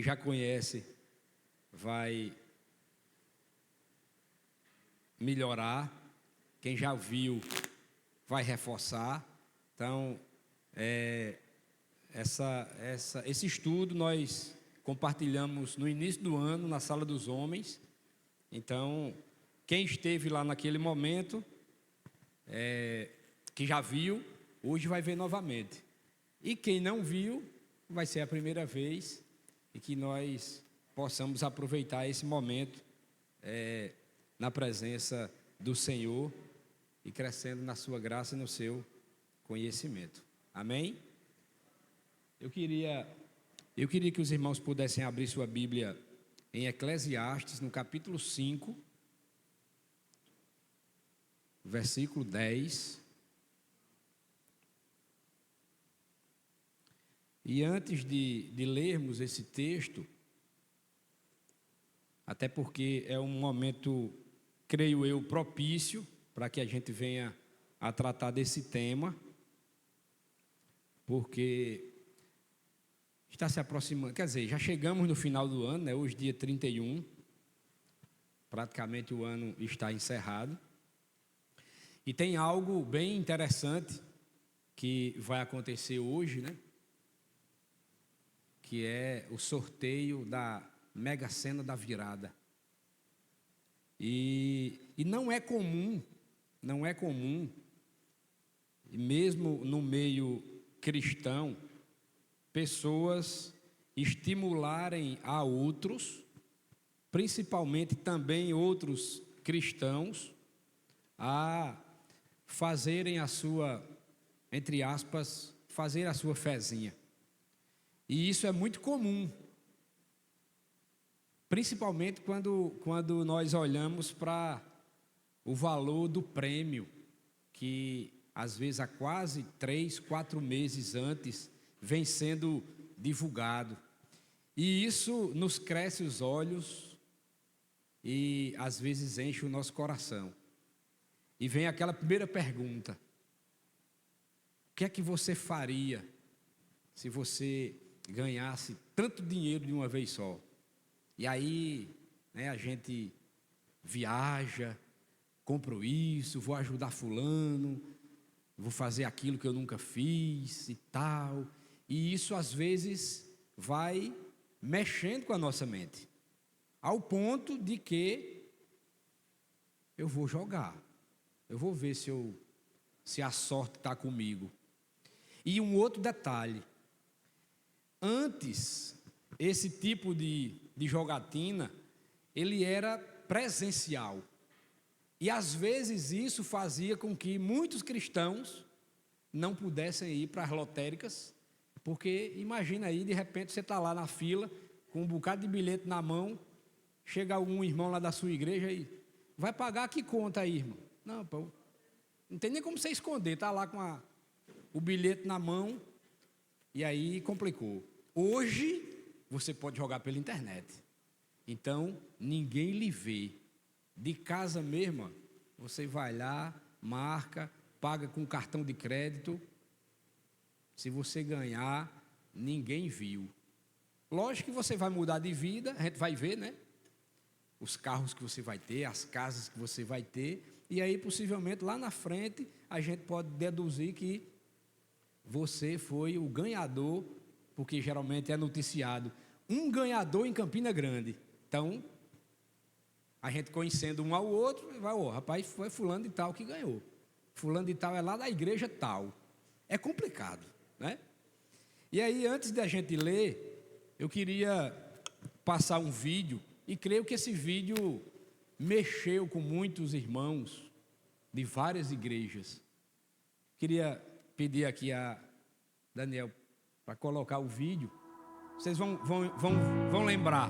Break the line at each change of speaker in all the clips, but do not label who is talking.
já conhece vai melhorar, quem já viu vai reforçar. Então, esse estudo nós compartilhamos no início do ano na Sala dos Homens. Então, quem esteve lá naquele momento, que já viu, hoje vai ver novamente. E quem não viu, vai ser a primeira vez, e que nós possamos aproveitar esse momento na presença do Senhor e crescendo na sua graça e no seu conhecimento. Amém? Eu queria que os irmãos pudessem abrir sua Bíblia em Eclesiastes, no capítulo 5, versículo 10. E antes de lermos esse texto, até porque é um momento, creio eu, propício para que a gente venha a tratar desse tema, porque está se aproximando, quer dizer, já chegamos no final do ano, né? Hoje dia 31, praticamente o ano está encerrado, e tem algo bem interessante que vai acontecer hoje, né? Que é o sorteio da Mega Sena da Virada. E não é comum, e mesmo no meio cristão, pessoas estimularem a outros, principalmente também outros cristãos, a fazerem a sua, entre aspas, fazer a sua fezinha. E isso é muito comum, principalmente quando nós olhamos para o valor do prêmio, que às vezes há quase 3, 4 meses antes vem sendo divulgado. E isso nos cresce os olhos e às vezes enche o nosso coração. E vem aquela primeira pergunta: o que é que você faria se você ganhasse tanto dinheiro de uma vez só? E aí, né, a gente viaja, compro isso, vou ajudar fulano, vou fazer aquilo que eu nunca fiz e tal. E isso às vezes vai mexendo com a nossa mente, ao ponto de que eu vou jogar, eu vou ver se a sorte está comigo. E um outro detalhe: antes, esse tipo de jogatina, ele era presencial. E às vezes isso fazia com que muitos cristãos não pudessem ir para as lotéricas, porque imagina aí, de repente você está lá na fila, com um bocado de bilhete na mão, chega algum irmão lá da sua igreja e vai pagar que conta aí, irmão? Não, pô, não tem nem como você esconder, está lá com o bilhete na mão, e aí complicou. Hoje, você pode jogar pela internet. Então, ninguém lhe vê. De casa mesmo, você vai lá, marca, paga com cartão de crédito. Se você ganhar, ninguém viu. Lógico que você vai mudar de vida, a gente vai ver, né? Os carros que você vai ter, as casas que você vai ter. E aí, possivelmente, lá na frente, a gente pode deduzir que você foi o ganhador, porque geralmente é noticiado um ganhador em Campina Grande. Então, a gente conhecendo um ao outro, vai, rapaz, foi fulano de tal que ganhou. Fulano de tal é lá da igreja tal. É complicado, né? E aí, antes da gente ler, eu queria passar um vídeo, e creio que esse vídeo mexeu com muitos irmãos de várias igrejas. Queria pedir aqui a Daniel para colocar o vídeo. Vocês vão lembrar.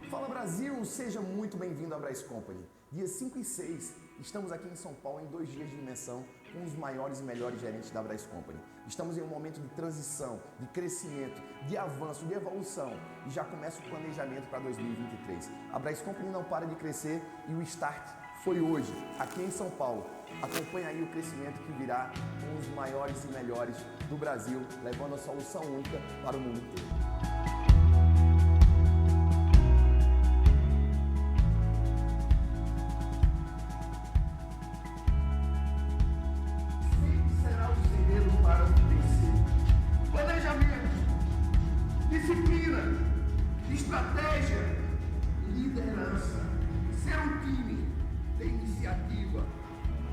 Fala Brasil, seja muito bem-vindo à Bryce Company. Dias 5 e 6, estamos aqui em São Paulo em 2 dias de imersão com os maiores e melhores gerentes da Bryce Company. Estamos em um momento de transição, de crescimento, de avanço, de evolução e já começa o planejamento para 2023. A Bryce Company não para de crescer e o start foi hoje, aqui em São Paulo. Acompanhe aí o crescimento que virá com os maiores e melhores do Brasil, levando a solução única para o mundo inteiro. Sempre será o segredo para vencer. Planejamento, disciplina, estratégia, liderança, ser um time, ter iniciativa.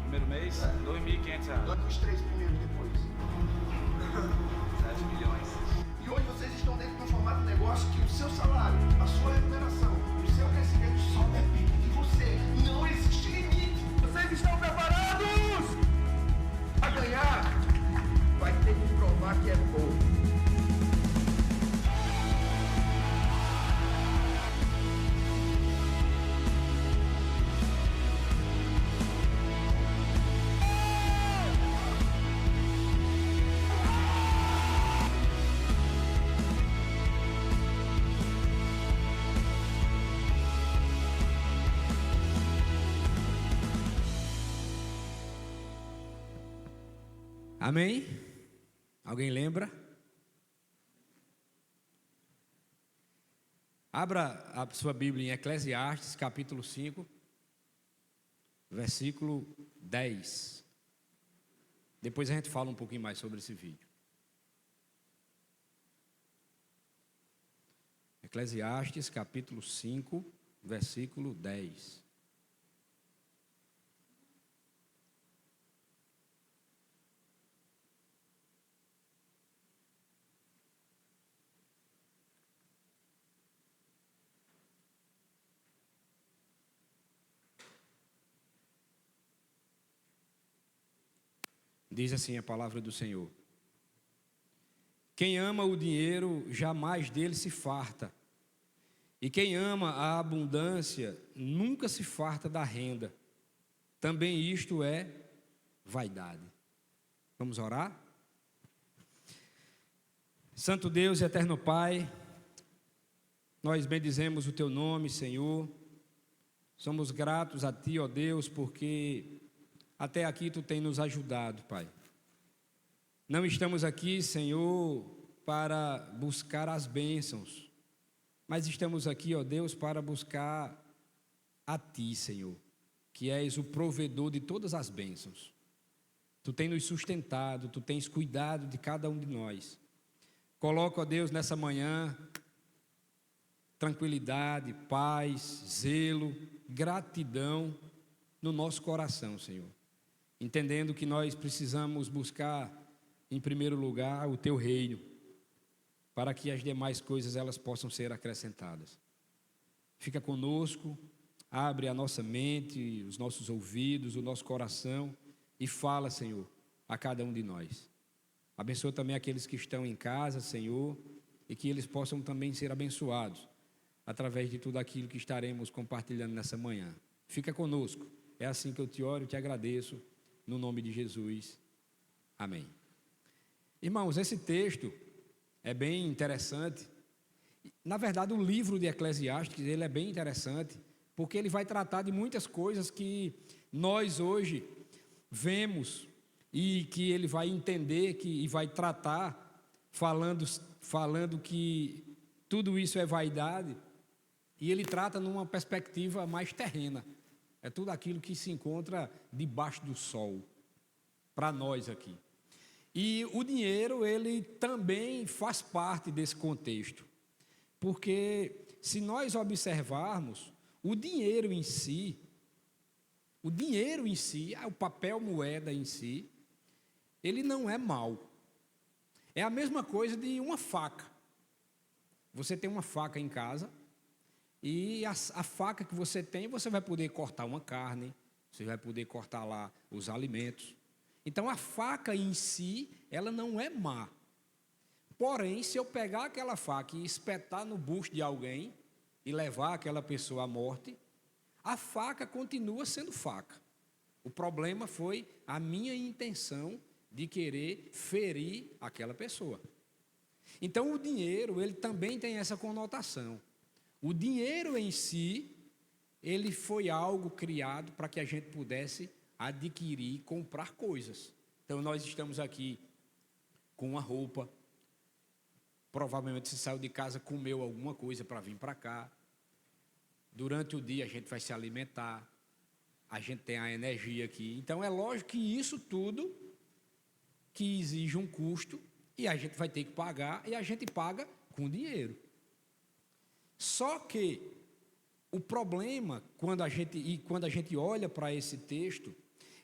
Primeiro mês, R$2.500.
Os 3 primeiros depois.
7 milhões.
E hoje vocês estão dentro de um formato de negócio que o seu salário, a sua remuneração, o seu crescimento só depende de você. Não existe limite. Vocês estão preparados? A ganhar, vai ter que provar que é bom.
Amém? Alguém lembra? Abra a sua Bíblia em Eclesiastes, capítulo 5, versículo 10. Depois a gente fala um pouquinho mais sobre esse vídeo. Eclesiastes, capítulo 5, versículo 10. Diz assim a palavra do Senhor: quem ama o dinheiro jamais dele se farta, e quem ama a abundância nunca se farta da renda. Também isto é vaidade. Vamos orar? Santo Deus e eterno Pai, nós bendizemos o teu nome, Senhor. Somos gratos a ti, ó Deus, porque até aqui tu tem nos ajudado, Pai. Não estamos aqui, Senhor, para buscar as bênçãos, mas estamos aqui, ó Deus, para buscar a ti, Senhor, que és o provedor de todas as bênçãos. Tu tens nos sustentado, tu tens cuidado de cada um de nós. Coloca, ó Deus, nessa manhã, tranquilidade, paz, zelo, gratidão no nosso coração, Senhor. Entendendo que nós precisamos buscar, em primeiro lugar, o teu reino, para que as demais coisas elas possam ser acrescentadas. Fica conosco, abre a nossa mente, os nossos ouvidos, o nosso coração e fala, Senhor, a cada um de nós. Abençoa também aqueles que estão em casa, Senhor, e que eles possam também ser abençoados através de tudo aquilo que estaremos compartilhando nessa manhã. Fica conosco. É assim que eu te oro e te agradeço. No nome de Jesus, amém. Irmãos, esse texto é bem interessante. Na verdade, o livro de Eclesiastes, ele é bem interessante, porque ele vai tratar de muitas coisas que nós hoje vemos e que ele vai entender e vai tratar, falando que tudo isso é vaidade, e ele trata numa perspectiva mais terrena. É tudo aquilo que se encontra debaixo do sol, para nós aqui. E o dinheiro, ele também faz parte desse contexto. Porque, se nós observarmos, o dinheiro em si, o papel moeda em si, ele não é mau. É a mesma coisa de uma faca. Você tem uma faca em casa, e a faca que você tem, você vai poder cortar uma carne, você vai poder cortar lá os alimentos. Então, a faca em si, ela não é má. Porém, se eu pegar aquela faca e espetar no busto de alguém e levar aquela pessoa à morte, a faca continua sendo faca. O problema foi a minha intenção de querer ferir aquela pessoa. Então, o dinheiro, ele também tem essa conotação. O dinheiro em si, ele foi algo criado para que a gente pudesse adquirir, comprar coisas. Então, nós estamos aqui com uma roupa, provavelmente você saiu de casa, comeu alguma coisa para vir para cá. Durante o dia a gente vai se alimentar, a gente tem a energia aqui. Então, é lógico que isso tudo que exige um custo e a gente vai ter que pagar, e a gente paga com dinheiro. Só que o problema, quando a gente olha para esse texto,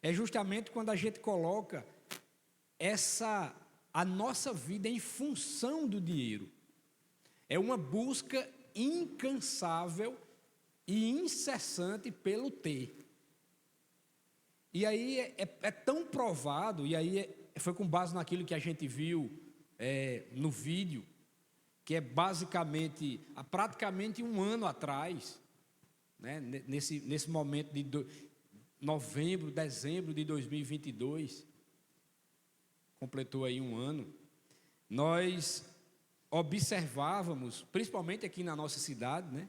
é justamente quando a gente coloca a nossa vida em função do dinheiro. É uma busca incansável e incessante pelo ter. E aí é tão provado, e aí foi com base naquilo que a gente viu no vídeo, que é basicamente, há praticamente um ano atrás, né, nesse momento de novembro, dezembro de 2022, completou aí um ano, nós observávamos, principalmente aqui na nossa cidade, né,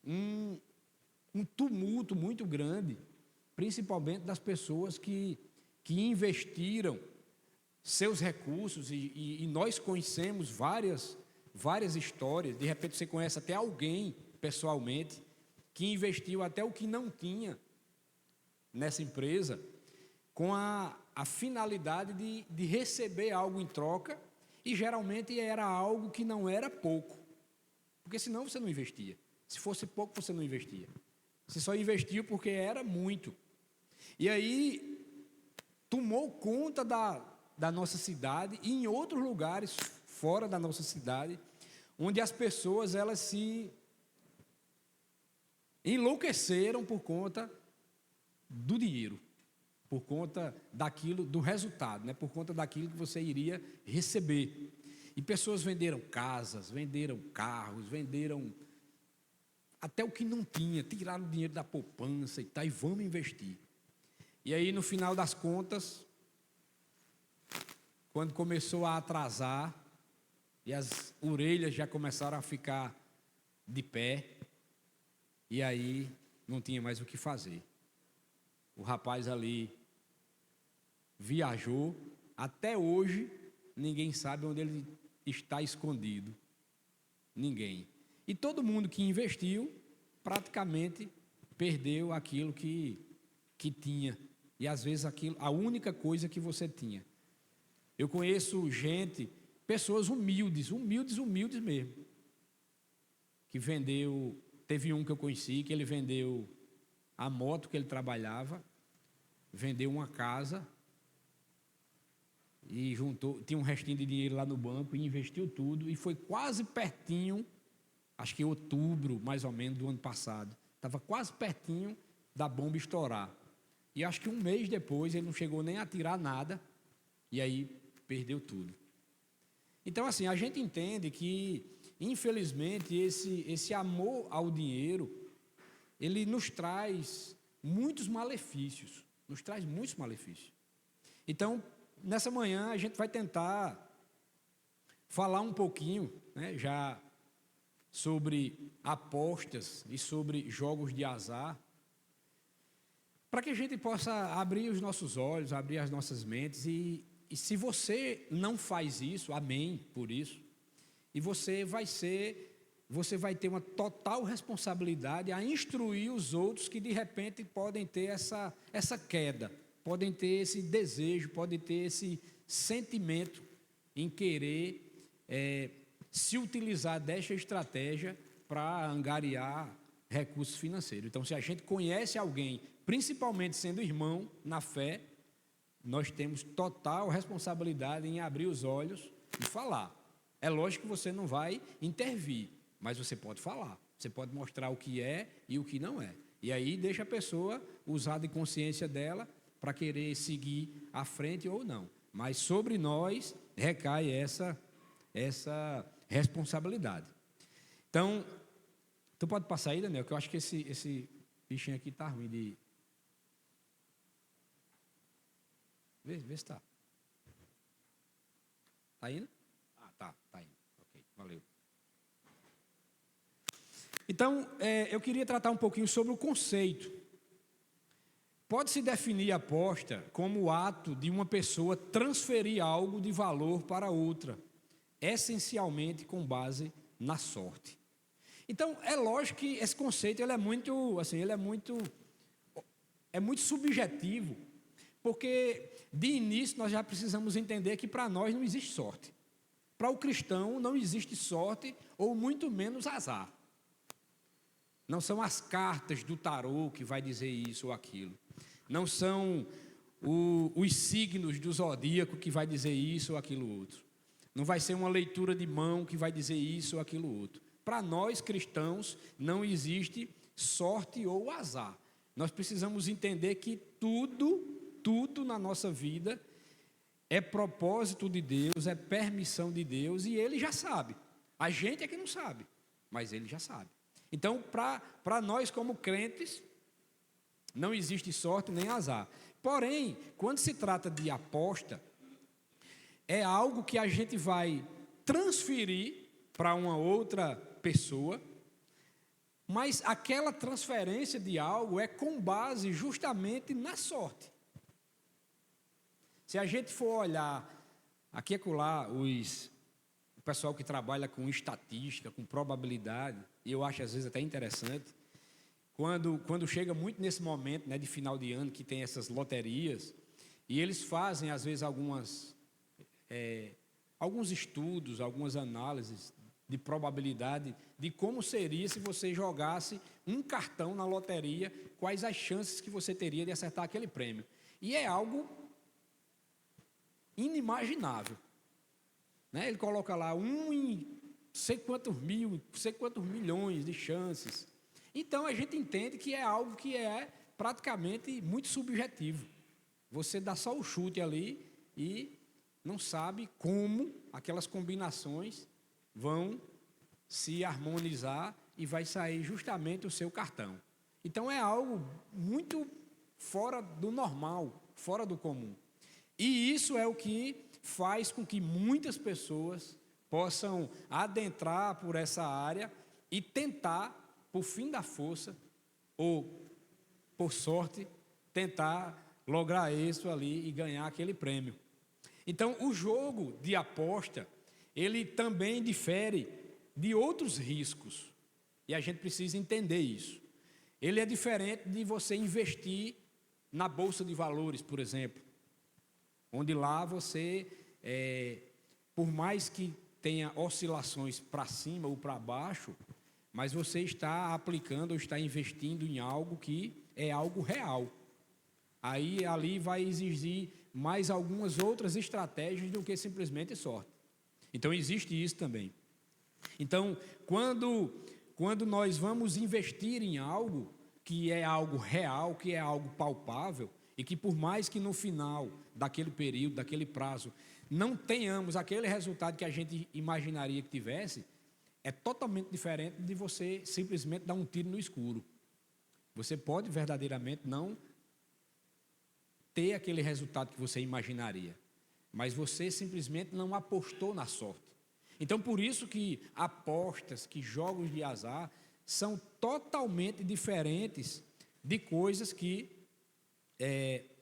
um tumulto muito grande, principalmente das pessoas que investiram seus recursos, e nós conhecemos várias histórias. De repente você conhece até alguém pessoalmente que investiu até o que não tinha nessa empresa, com a finalidade de receber algo em troca, e geralmente era algo que não era pouco, porque senão você não investia. Se fosse pouco, você não investia. Você só investiu porque era muito. E aí tomou conta da nossa cidade e em outros lugares fora da nossa cidade, onde as pessoas elas se enlouqueceram por conta do dinheiro, por conta daquilo, do resultado, né? Por conta daquilo que você iria receber. E pessoas venderam casas, venderam carros, venderam até o que não tinha, tiraram o dinheiro da poupança e tal, e vamos investir. E aí, no final das contas, quando começou a atrasar, e as orelhas já começaram a ficar de pé, e aí não tinha mais o que fazer. O rapaz ali viajou, até hoje ninguém sabe onde ele está escondido. Ninguém. E todo mundo que investiu praticamente perdeu aquilo que tinha. E às vezes a única coisa que você tinha. Eu conheço gente, pessoas humildes mesmo, que vendeu. Teve um que eu conheci que ele vendeu a moto que ele trabalhava, vendeu uma casa e tinha um restinho de dinheiro lá no banco e investiu tudo, e foi quase pertinho, acho que em outubro mais ou menos do ano passado, estava quase pertinho da bomba estourar, e acho que um mês depois ele não chegou nem a tirar nada, e aí perdeu tudo. Então, assim, a gente entende que, infelizmente, esse amor ao dinheiro, ele nos traz muitos malefícios, Então, nessa manhã, a gente vai tentar falar um pouquinho, né, já sobre apostas e sobre jogos de azar, para que a gente possa abrir os nossos olhos, abrir as nossas mentes, e se você não faz isso, amém por isso, e você vai ter uma total responsabilidade a instruir os outros que de repente podem ter essa queda, podem ter esse desejo, podem ter esse sentimento em querer se utilizar desta estratégia para angariar recursos financeiros. Então, se a gente conhece alguém, principalmente sendo irmão na fé, nós temos total responsabilidade em abrir os olhos e falar. É lógico que você não vai intervir, mas você pode falar, você pode mostrar o que é e o que não é. E aí deixa a pessoa usar de consciência dela para querer seguir à frente ou não. Mas sobre nós recai essa responsabilidade. Então, tu pode passar aí, Daniel, que eu acho que esse bichinho aqui está ruim de... Vê se está. Está indo? Ah, tá indo. Ok, valeu. Então, eu queria tratar um pouquinho sobre o conceito. Pode-se definir a aposta como o ato de uma pessoa transferir algo de valor para outra, essencialmente com base na sorte. Então, é lógico que esse conceito ele é muito subjetivo, porque de início nós já precisamos entender que para nós não existe sorte. Para o cristão não existe sorte ou muito menos azar. Não são as cartas do tarô que vai dizer isso ou aquilo. Não são os signos do zodíaco que vai dizer isso ou aquilo outro. Não vai ser uma leitura de mão que vai dizer isso ou aquilo outro. Para nós cristãos não existe sorte ou azar. Nós precisamos entender que tudo na nossa vida é propósito de Deus, é permissão de Deus e Ele já sabe. A gente é que não sabe, mas Ele já sabe. Então, para nós como crentes, não existe sorte nem azar. Porém, quando se trata de aposta, é algo que a gente vai transferir para uma outra pessoa, mas aquela transferência de algo é com base justamente na sorte. Se a gente for olhar aqui e acolá o pessoal que trabalha com estatística, com probabilidade, e eu acho às vezes até interessante, quando chega muito nesse momento, né, de final de ano, que tem essas loterias, e eles fazem às vezes alguns estudos, algumas análises de probabilidade de como seria se você jogasse um cartão na loteria, quais as chances que você teria de acertar aquele prêmio. E é algo inimaginável. Né? Ele coloca lá em sei quantos milhões de chances. Então a gente entende que é algo que é praticamente muito subjetivo. Você dá só o chute ali e não sabe como aquelas combinações vão se harmonizar e vai sair justamente o seu cartão. Então é algo muito fora do normal, fora do comum. E isso é o que faz com que muitas pessoas possam adentrar por essa área e tentar, por fim da força, ou por sorte, tentar lograr êxito ali e ganhar aquele prêmio. Então, o jogo de aposta, ele também difere de outros riscos, e a gente precisa entender isso. Ele é diferente de você investir na bolsa de valores, por exemplo, onde lá você, por mais que tenha oscilações para cima ou para baixo, mas você está aplicando ou está investindo em algo que é algo real. Aí ali vai exigir mais algumas outras estratégias do que simplesmente sorte. Então existe isso também. Então, quando nós vamos investir em algo que é algo real, que é algo palpável, e que por mais que no final daquele período, daquele prazo, não tenhamos aquele resultado que a gente imaginaria que tivesse, é totalmente diferente de você simplesmente dar um tiro no escuro. Você pode verdadeiramente não ter aquele resultado que você imaginaria, mas você simplesmente não apostou na sorte. Então, por isso que apostas, que jogos de azar, são totalmente diferentes de coisas que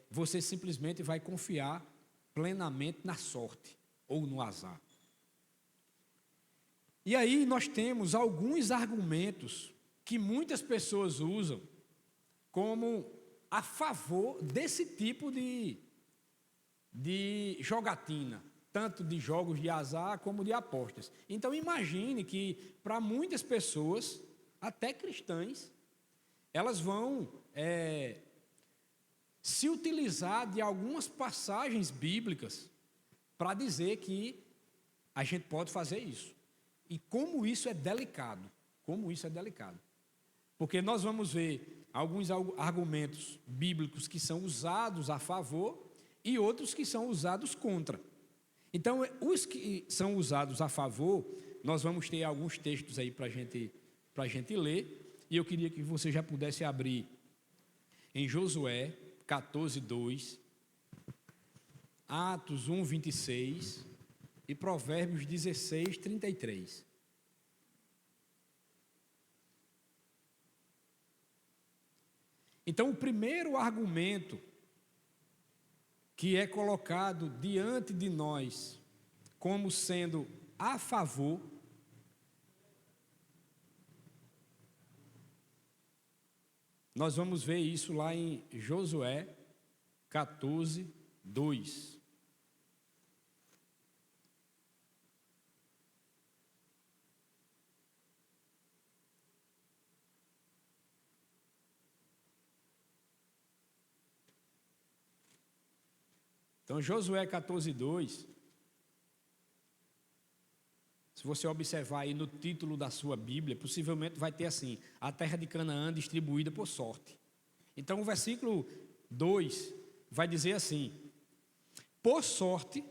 você simplesmente vai confiar plenamente na sorte ou no azar. E aí nós temos alguns argumentos que muitas pessoas usam como a favor desse tipo de jogatina, tanto de jogos de azar como de apostas. Então imagine que para muitas pessoas, até cristãs, elas vão se utilizar de algumas passagens bíblicas para dizer que a gente pode fazer isso. E como isso é delicado, Porque nós vamos ver alguns argumentos bíblicos que são usados a favor e outros que são usados contra. Então, os que são usados a favor, nós vamos ter alguns textos aí para a gente ler, e eu queria que você já pudesse abrir em Josué 14:2, Atos 1:26 e Provérbios 16:33. Então, o primeiro argumento que é colocado diante de nós como sendo a favor, nós vamos ver isso lá em Josué 14, 2. Então, Josué 14, 2, se você observar aí no título da sua Bíblia, possivelmente vai ter assim: a terra de Canaã distribuída por sorte. Então, o versículo 2 vai dizer assim: por sorte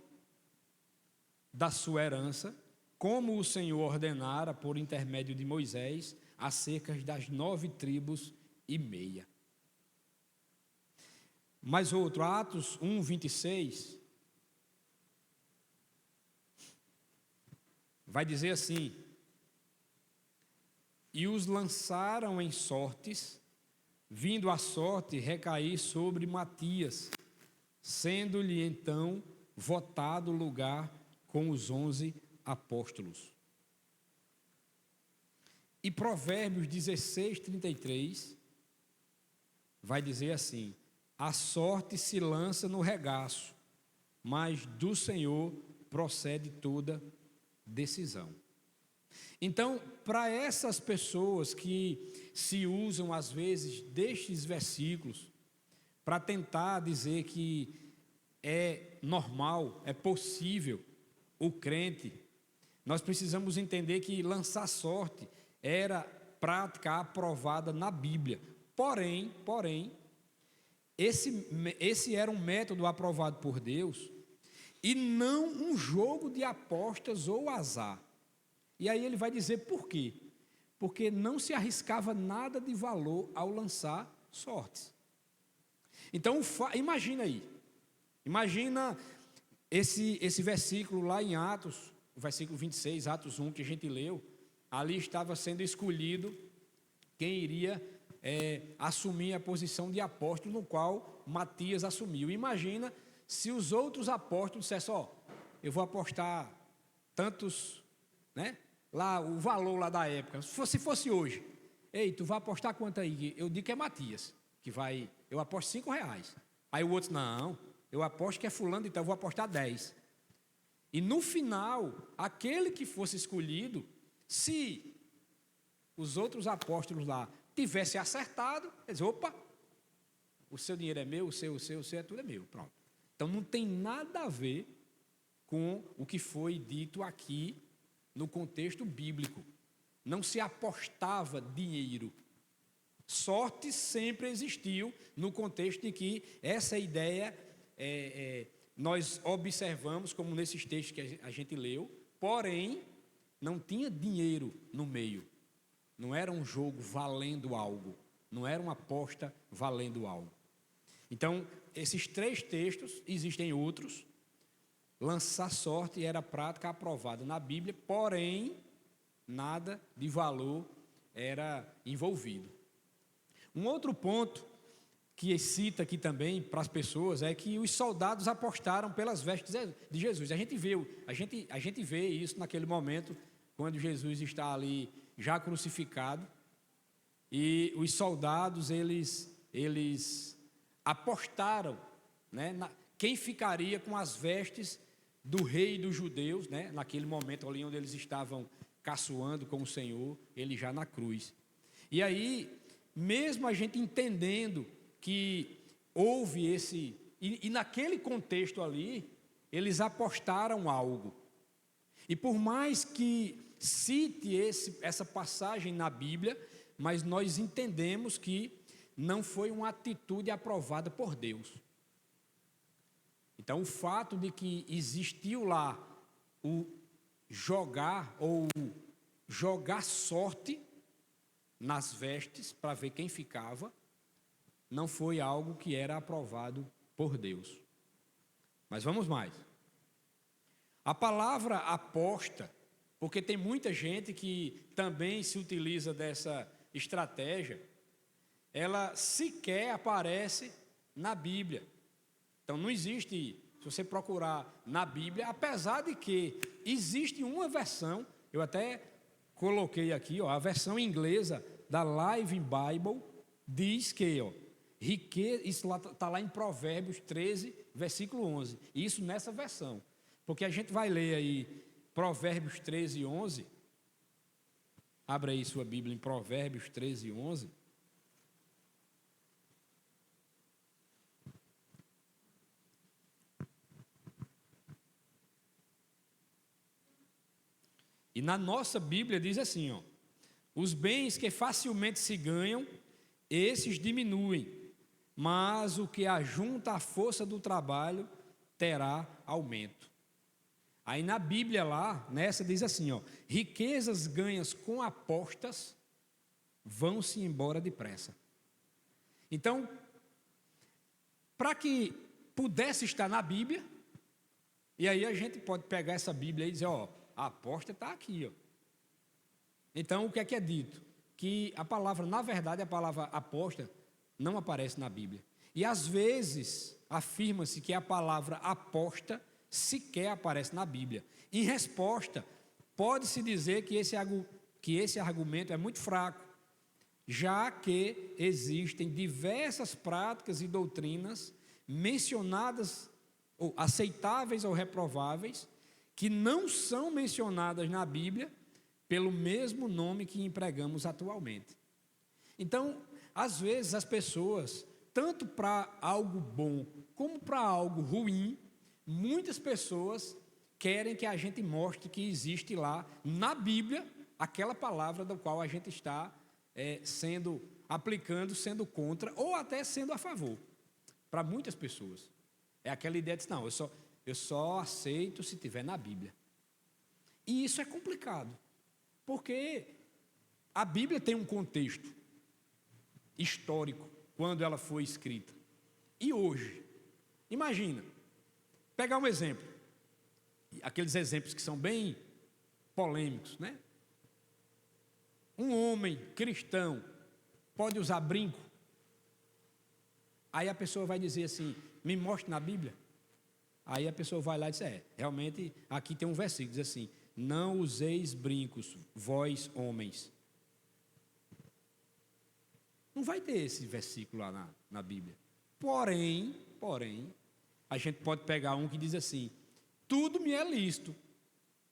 da sua herança, como o Senhor ordenara por intermédio de Moisés, acerca das 9 tribos e meia. Mais outro, Atos 1, 26, vai dizer assim: e os lançaram em sortes, vindo a sorte recair sobre Matias, sendo-lhe então votado lugar com os 11 apóstolos. E Provérbios 16, 33, vai dizer assim: a sorte se lança no regaço, mas do Senhor procede toda decisão. Então, para essas pessoas que se usam às vezes destes versículos para tentar dizer que é normal, é possível o crente, nós precisamos entender que lançar sorte era prática aprovada na Bíblia. Porém, esse era um método aprovado por Deus e não um jogo de apostas ou azar. E aí ele vai dizer por quê? Porque não se arriscava nada de valor ao lançar sortes. Então, imagina aí, imagina esse versículo lá em Atos, o versículo 26, Atos 1, que a gente leu. Ali estava sendo escolhido quem iria assumir a posição de apóstolo, no qual Matias assumiu. Imagina se os outros apóstolos dissessem: eu vou apostar tantos, né? Lá, o valor lá da época, se fosse hoje, ei, tu vai apostar quanto aí? Eu digo que é Matias, que vai, eu aposto R$5. Aí o outro: não, eu aposto que é fulano, então eu vou apostar 10. E no final, aquele que fosse escolhido, se os outros apóstolos lá tivessem acertado, eles: opa, o seu dinheiro é meu, o seu é tudo é meu, pronto. Então não tem nada a ver com o que foi dito aqui no contexto bíblico. Não se apostava dinheiro. Sorte sempre existiu no contexto de que essa ideia nós observamos, como nesses textos que a gente leu, porém não tinha dinheiro no meio. Não era um jogo valendo algo, não era uma aposta valendo algo. Então, esses 3 textos, existem outros. Lançar sorte era prática aprovada na Bíblia, porém, nada de valor era envolvido. Um outro ponto que cita aqui também para as pessoas é que os soldados apostaram pelas vestes de Jesus. A gente vê isso naquele momento, quando Jesus está ali já crucificado, e os soldados, eles apostaram, né, quem ficaria com as vestes do rei dos judeus, né, naquele momento ali onde eles estavam caçoando com o Senhor, ele já na cruz. E aí, mesmo a gente entendendo que houve e naquele contexto ali, eles apostaram algo. E por mais que cite essa passagem na Bíblia, mas nós entendemos que não foi uma atitude aprovada por Deus. Então, o fato de que existiu lá o jogar sorte nas vestes para ver quem ficava, não foi algo que era aprovado por Deus. Mas vamos mais. A palavra aposta, porque tem muita gente que também se utiliza dessa estratégia, ela sequer aparece na Bíblia. Então não existe, se você procurar na Bíblia, apesar de que existe uma versão, eu até coloquei aqui, ó, a versão inglesa da Living Bible diz que, ó, riqueza, isso está lá em Provérbios 13, versículo 11, isso nessa versão, porque a gente vai ler aí Provérbios 13, 11, abra aí sua Bíblia em Provérbios 13, 11, e na nossa Bíblia diz assim, ó, os bens que facilmente se ganham, esses diminuem, mas o que ajunta a força do trabalho terá aumento. Aí na Bíblia lá, nessa diz assim, ó, riquezas ganhas com apostas vão-se embora depressa. Então, para que pudesse estar na Bíblia, e aí a gente pode pegar essa Bíblia e dizer, ó, a aposta está aqui, ó. Então, o que é dito? Que a palavra, na verdade, a palavra aposta não aparece na Bíblia. E às vezes afirma-se que a palavra aposta sequer aparece na Bíblia. Em resposta, pode-se dizer que esse argumento é muito fraco, já que existem diversas práticas e doutrinas mencionadas, ou aceitáveis ou reprováveis, que não são mencionadas na Bíblia pelo mesmo nome que empregamos atualmente. Então, às vezes as pessoas, tanto para algo bom como para algo ruim, muitas pessoas querem que a gente mostre que existe lá na Bíblia aquela palavra da qual a gente está aplicando, sendo contra ou até sendo a favor. Para muitas pessoas é aquela ideia de não, eu só aceito se tiver na Bíblia. E isso é complicado, porque a Bíblia tem um contexto histórico quando ela foi escrita. E hoje, imagina, pegar um exemplo, aqueles exemplos que são bem polêmicos, né? Um homem cristão pode usar brinco? Aí a pessoa vai dizer assim, me mostre na Bíblia. Aí a pessoa vai lá e diz, realmente aqui tem um versículo, diz assim, não useis brincos, vós homens. Não vai ter esse versículo lá na Bíblia. Porém, a gente pode pegar um que diz assim, tudo me é lícito,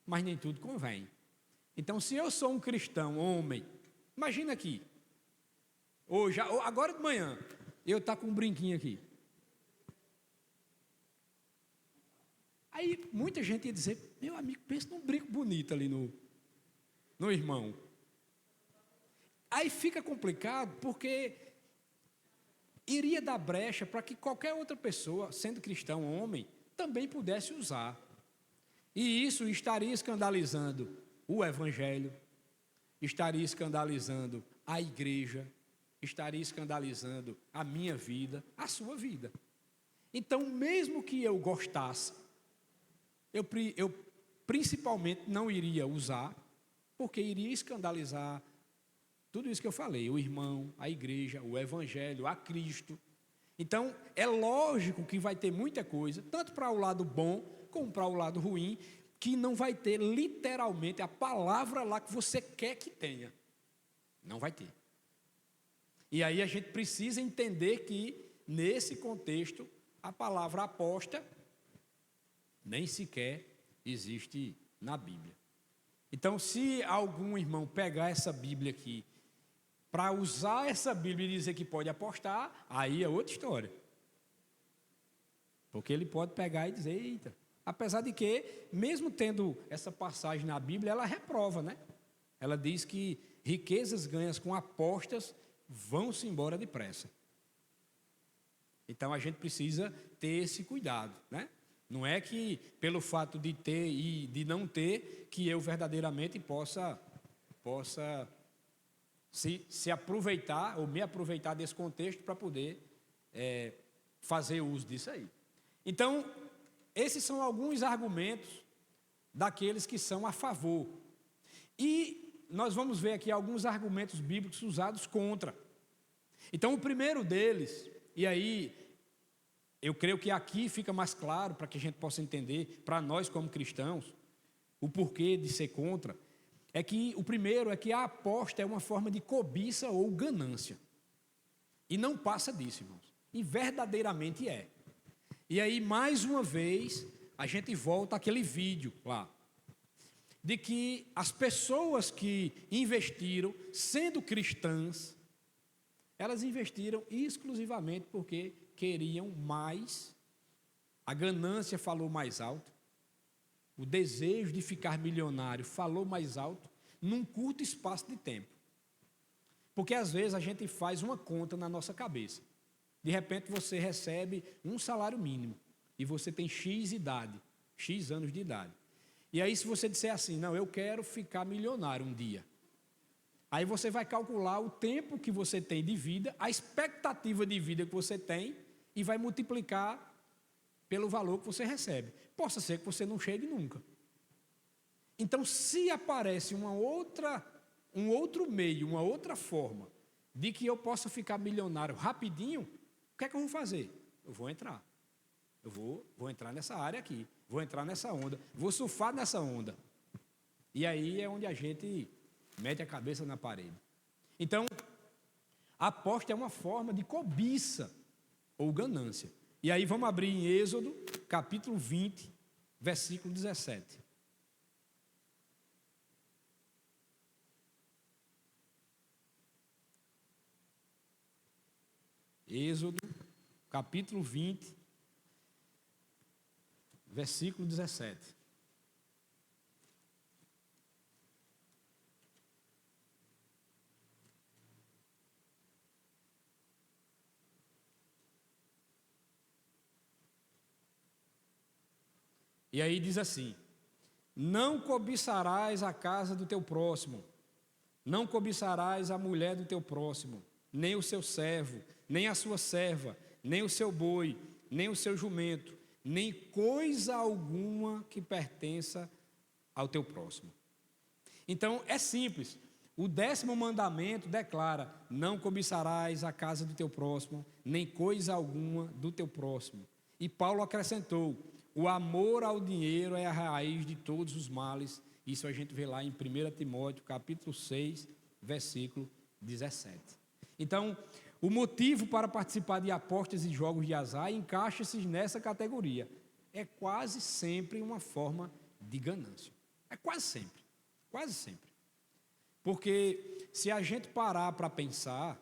mas nem tudo convém. Então, se eu sou um cristão, homem, imagina aqui, hoje, agora de manhã, eu estou com um brinquinho aqui. Aí muita gente ia dizer, meu amigo, pensa num brinco bonito ali no irmão. Aí fica complicado porque iria dar brecha para que qualquer outra pessoa, sendo cristão, homem, também pudesse usar. E isso estaria escandalizando o Evangelho, estaria escandalizando a igreja, estaria escandalizando a minha vida, a sua vida. Então, mesmo que eu gostasse, eu principalmente não iria usar, porque iria escandalizar tudo isso que eu falei, o irmão, a igreja, o Evangelho, a Cristo. Então, é lógico que vai ter muita coisa, tanto para o lado bom, como para o lado ruim, que não vai ter literalmente a palavra lá que você quer que tenha. Não vai ter. E aí a gente precisa entender que, nesse contexto, a palavra aposta nem sequer existe na Bíblia. Então, se algum irmão pegar essa Bíblia aqui, para usar essa Bíblia e dizer que pode apostar, aí é outra história. Porque ele pode pegar e dizer, eita, apesar de que, mesmo tendo essa passagem na Bíblia, ela reprova, né? Ela diz que riquezas ganhas com apostas vão-se embora depressa. Então, a gente precisa ter esse cuidado, né? Não é que, pelo fato de ter e de não ter, que eu verdadeiramente possa se aproveitar ou me aproveitar desse contexto para poder fazer uso disso aí. Então, esses são alguns argumentos daqueles que são a favor. E nós vamos ver aqui alguns argumentos bíblicos usados contra. Então, o primeiro deles, e aí eu creio que aqui fica mais claro para que a gente possa entender, para nós como cristãos, o porquê de ser contra, é que o primeiro é que a aposta é uma forma de cobiça ou ganância. E não passa disso, irmãos. E verdadeiramente é. E aí, mais uma vez, a gente volta àquele vídeo lá, de que as pessoas que investiram, sendo cristãs, elas investiram exclusivamente porque queriam mais, a ganância falou mais alto, o desejo de ficar milionário falou mais alto, num curto espaço de tempo. Porque às vezes a gente faz uma conta na nossa cabeça. De repente você recebe um salário mínimo e você tem X idade, X anos de idade. E aí se você disser assim, não, eu quero ficar milionário um dia. Aí você vai calcular o tempo que você tem de vida, a expectativa de vida que você tem e vai multiplicar pelo valor que você recebe. Possa ser que você não chegue nunca. Então, se aparece um outro meio, uma outra forma de que eu possa ficar milionário rapidinho, o que é que eu vou fazer? Eu vou entrar. Eu vou entrar nessa área aqui, vou entrar nessa onda, vou surfar nessa onda. E aí é onde a gente mete a cabeça na parede. Então, a aposta é uma forma de cobiça ou ganância. E aí vamos abrir em Êxodo, capítulo 20, versículo 17. Êxodo, capítulo 20, versículo 17. E aí diz assim: não cobiçarás a casa do teu próximo, não cobiçarás a mulher do teu próximo, nem o seu servo, nem a sua serva, nem o seu boi, nem o seu jumento, nem coisa alguma que pertença ao teu próximo. Então é simples. O 10º mandamento declara: não cobiçarás a casa do teu próximo, nem coisa alguma do teu próximo. E Paulo acrescentou: o amor ao dinheiro é a raiz de todos os males. Isso a gente vê lá em 1 Timóteo, capítulo 6, versículo 17. Então, o motivo para participar de apostas e jogos de azar encaixa-se nessa categoria. É quase sempre uma forma de ganância. É quase sempre. Quase sempre. Porque se a gente parar para pensar,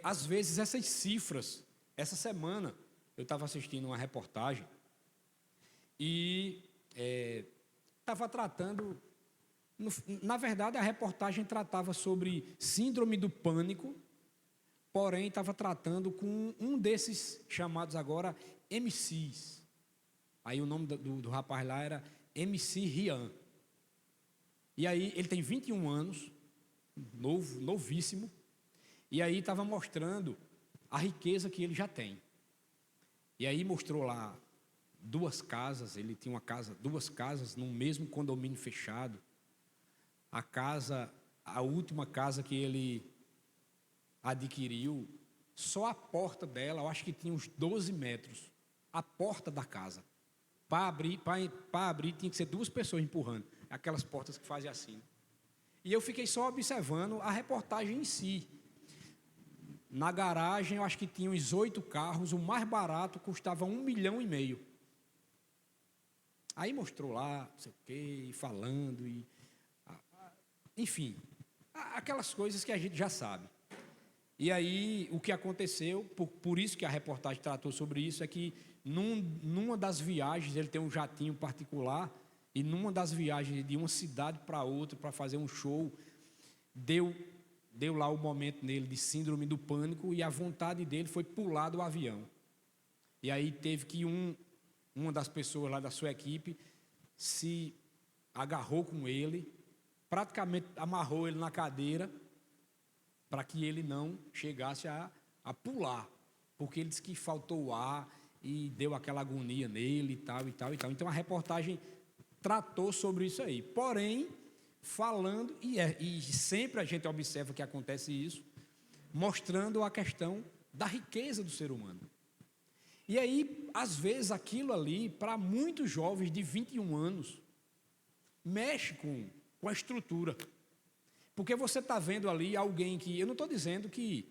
às vezes essas cifras, essa semana eu estava assistindo uma reportagem e estava tratando, na verdade a reportagem tratava sobre síndrome do pânico, porém estava tratando com um desses chamados agora MCs. Aí o nome do rapaz lá era MC Rian. E aí ele tem 21 anos, novíssimo, e aí estava mostrando a riqueza que ele já tem. E aí mostrou lá 2 casas, ele tinha 2 casas num mesmo condomínio fechado. A última casa que ele adquiriu, só a porta dela, eu acho que tinha uns 12 metros, a porta da casa. Para abrir tinha que ser 2 pessoas empurrando, aquelas portas que fazem assim. E eu fiquei só observando a reportagem em si. Na garagem, eu acho que tinha uns 8 carros, o mais barato custava R$1,5 milhão. Aí mostrou lá, não sei o quê, falando, enfim, aquelas coisas que a gente já sabe. E aí, o que aconteceu, por isso que a reportagem tratou sobre isso, é que numa das viagens, ele tem um jatinho particular, e numa das viagens de uma cidade para outra, para fazer um show, deu lá o momento nele de síndrome do pânico e a vontade dele foi pular do avião. E aí teve que uma das pessoas lá da sua equipe se agarrou com ele, praticamente amarrou ele na cadeira para que ele não chegasse a pular, porque ele disse que faltou ar e deu aquela agonia nele e tal, e tal, e tal. Então a reportagem tratou sobre isso aí. Porém, falando, e sempre a gente observa que acontece isso, mostrando a questão da riqueza do ser humano. E aí, às vezes, aquilo ali, para muitos jovens de 21 anos, mexe com a estrutura. Porque você está vendo ali alguém que... Eu não estou dizendo que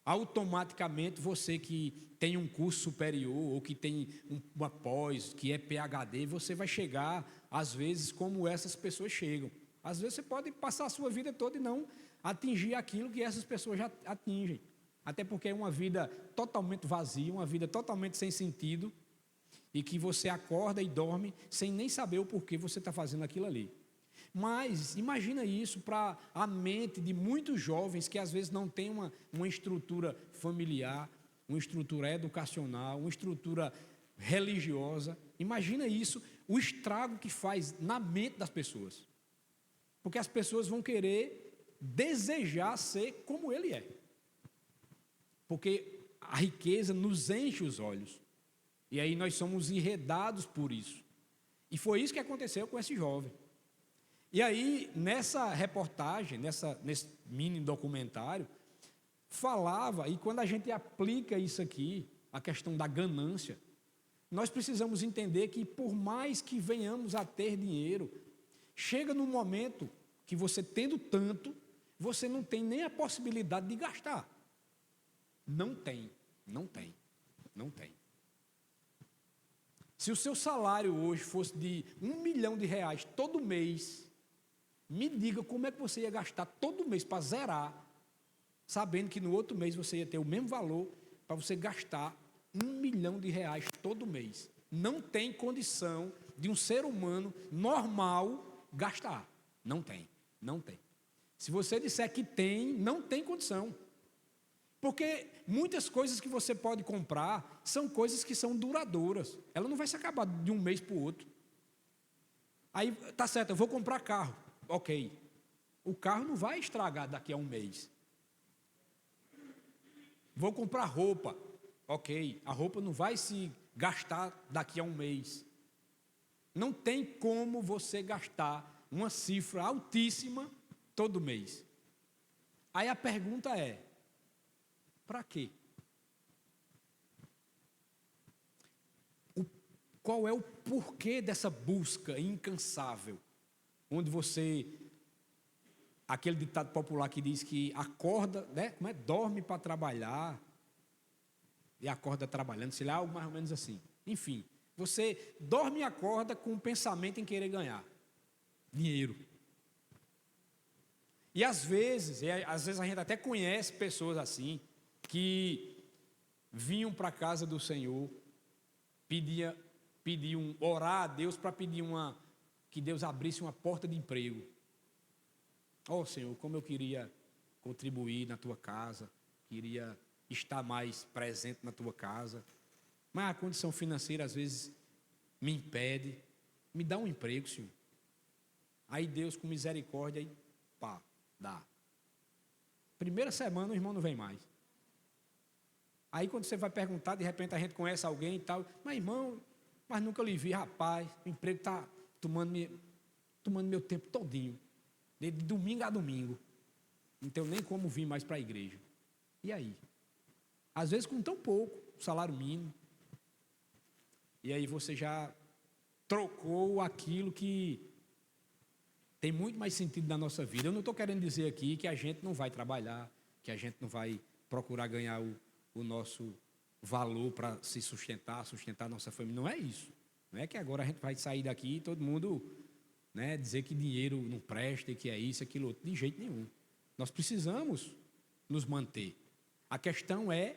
automaticamente você que tem um curso superior ou que tem uma pós, que é PhD, você vai chegar, às vezes, como essas pessoas chegam. Às vezes você pode passar a sua vida toda e não atingir aquilo que essas pessoas já atingem. Até porque é uma vida totalmente vazia, uma vida totalmente sem sentido, e que você acorda e dorme sem nem saber o porquê você está fazendo aquilo ali. Mas imagina isso para a mente de muitos jovens que às vezes não têm uma estrutura familiar, uma estrutura educacional, uma estrutura religiosa. Imagina isso, o estrago que faz na mente das pessoas. Porque as pessoas vão querer desejar ser como ele é. Porque a riqueza nos enche os olhos. E aí nós somos enredados por isso. E foi isso que aconteceu com esse jovem. E aí, nessa reportagem, nesse mini documentário, falava, e quando a gente aplica isso aqui, a questão da ganância, nós precisamos entender que por mais que venhamos a ter dinheiro, chega num momento que você tendo tanto, você não tem nem a possibilidade de gastar. Não tem. Se o seu salário hoje fosse de R$1 milhão todo mês, me diga como é que você ia gastar todo mês para zerar, sabendo que no outro mês você ia ter o mesmo valor para você gastar R$1 milhão todo mês. Não tem condição de um ser humano normal gastar. Não tem. Se você disser que tem, não tem condição. Porque muitas coisas que você pode comprar são coisas que são duradouras. Ela não vai se acabar de um mês para o outro. Aí, tá certo, eu vou comprar carro. Ok. O carro não vai estragar daqui a um mês. Vou comprar roupa. Ok. A roupa não vai se gastar daqui a um mês. Não tem como você gastar uma cifra altíssima todo mês. Aí a pergunta é: para quê? Qual é o porquê dessa busca incansável? Onde você, aquele ditado popular que diz que acorda, né? Como é? Dorme para trabalhar e acorda trabalhando, sei lá, algo mais ou menos assim. Enfim, você dorme e acorda com o pensamento em querer ganhar dinheiro. E às vezes a gente até conhece pessoas assim, que vinham para a casa do Senhor, pediam orar a Deus para pedir que Deus abrisse uma porta de emprego. Oh Senhor, como eu queria contribuir na tua casa, queria estar mais presente na tua casa, mas a condição financeira às vezes me impede. Me dá um emprego, Senhor. Aí Deus, com misericórdia, aí, pá, dá. Primeira semana o irmão não vem mais. Aí quando você vai perguntar, de repente a gente conhece alguém e tal, mas irmão, mas nunca lhe vi, rapaz, o emprego está tomando meu tempo todinho, de domingo a domingo, não tenho nem como vir mais para a igreja. E aí? Às vezes com tão pouco, salário mínimo, e aí você já trocou aquilo que tem muito mais sentido na nossa vida. Eu não estou querendo dizer aqui que a gente não vai trabalhar, que a gente não vai procurar ganhar o nosso valor para se sustentar a nossa família. Não é isso. Não é que agora a gente vai sair daqui e todo mundo, né, dizer que dinheiro não presta, que é isso, aquilo outro. De jeito nenhum. Nós precisamos nos manter. A questão é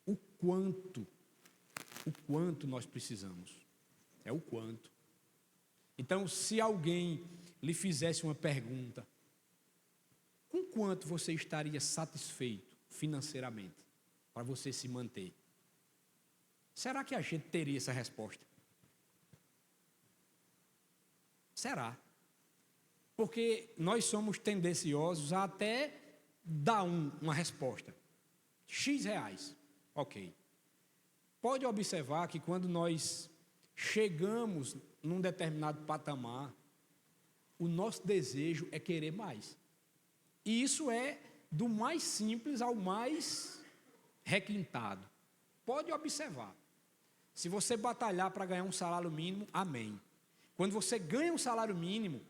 o quanto nós precisamos. É o quanto. Então, se alguém lhe fizesse uma pergunta, com quanto você estaria satisfeito financeiramente para você se manter? Será que a gente teria essa resposta? Será? Porque nós somos tendenciosos a até dar uma resposta. X reais. Ok. Pode observar que quando nós chegamos num determinado patamar, o nosso desejo é querer mais. E isso é do mais simples ao mais requintado. Pode observar. Se você batalhar para ganhar um salário mínimo, amém. Quando você ganha um salário mínimo,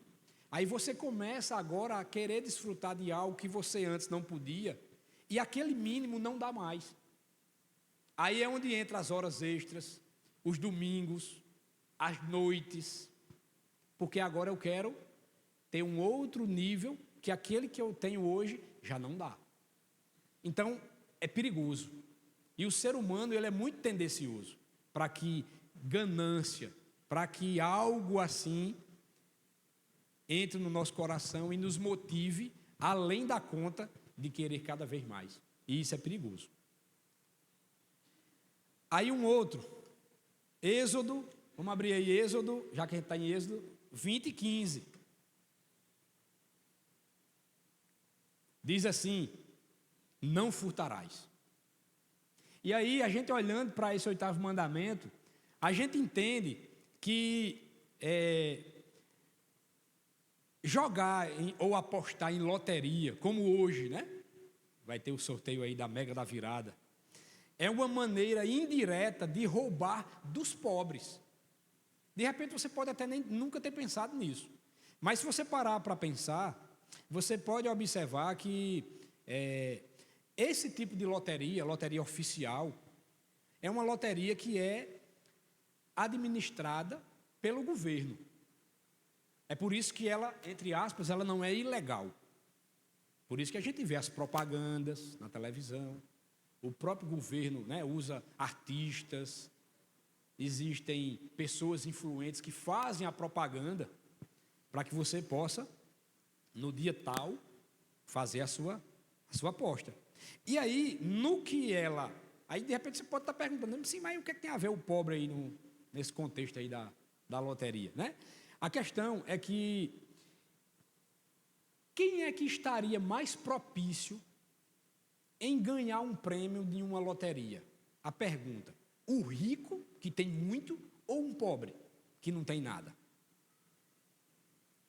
aí você começa agora a querer desfrutar de algo que você antes não podia, e aquele mínimo não dá mais. Aí é onde entra as horas extras, os domingos, as noites, porque agora eu quero ter um outro nível que aquele que eu tenho hoje já não dá. Então, é perigoso. E o ser humano, ele é muito tendencioso para que ganância, para que algo assim entre no nosso coração e nos motive além da conta de querer cada vez mais. E isso é perigoso. Aí um outro, Êxodo, vamos abrir aí Êxodo, já que a gente está em Êxodo, 20:15. Diz assim: não furtarás. E aí, a gente olhando para esse 8º mandamento, a gente entende que jogar ou apostar em loteria, como hoje, né? Vai ter o sorteio aí da Mega da Virada. É uma maneira indireta de roubar dos pobres. De repente você pode até nunca ter pensado nisso. Mas se você parar para pensar, você pode observar que esse tipo de loteria, loteria oficial, é uma loteria que é administrada pelo governo. É por isso que ela, entre aspas, ela não é ilegal. Por isso que a gente vê as propagandas na televisão. O próprio governo, né, usa artistas, existem pessoas influentes que fazem a propaganda para que você possa, no dia tal, fazer a sua aposta. E aí, no que ela... Aí, de repente, você pode estar perguntando, sim, mas o que é que tem a ver o pobre aí nesse contexto aí da loteria, né? A questão é que quem é que estaria mais propício em ganhar um prêmio de uma loteria? A pergunta: o rico, que tem muito, ou um pobre, que não tem nada?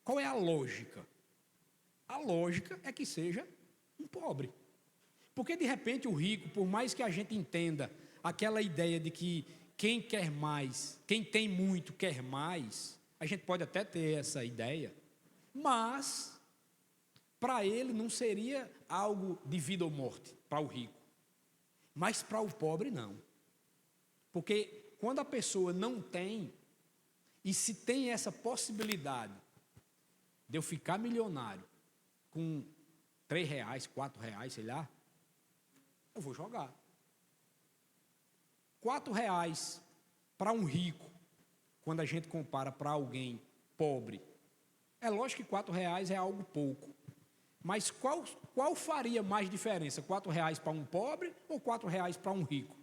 Qual é a lógica? A lógica é que seja um pobre. Porque, de repente, o rico, por mais que a gente entenda aquela ideia de que quem quer mais, quem tem muito quer mais, a gente pode até ter essa ideia, mas para ele não seria algo de vida ou morte, para o rico. Mas para o pobre, não. Porque quando a pessoa não tem, e se tem essa possibilidade de eu ficar milionário com R$3, R$4, sei lá, eu vou jogar. R$4 para um rico, quando a gente compara para alguém pobre, é lógico que R$4 é algo pouco. Mas qual faria mais diferença? R$4 para um pobre ou R$4 para um rico?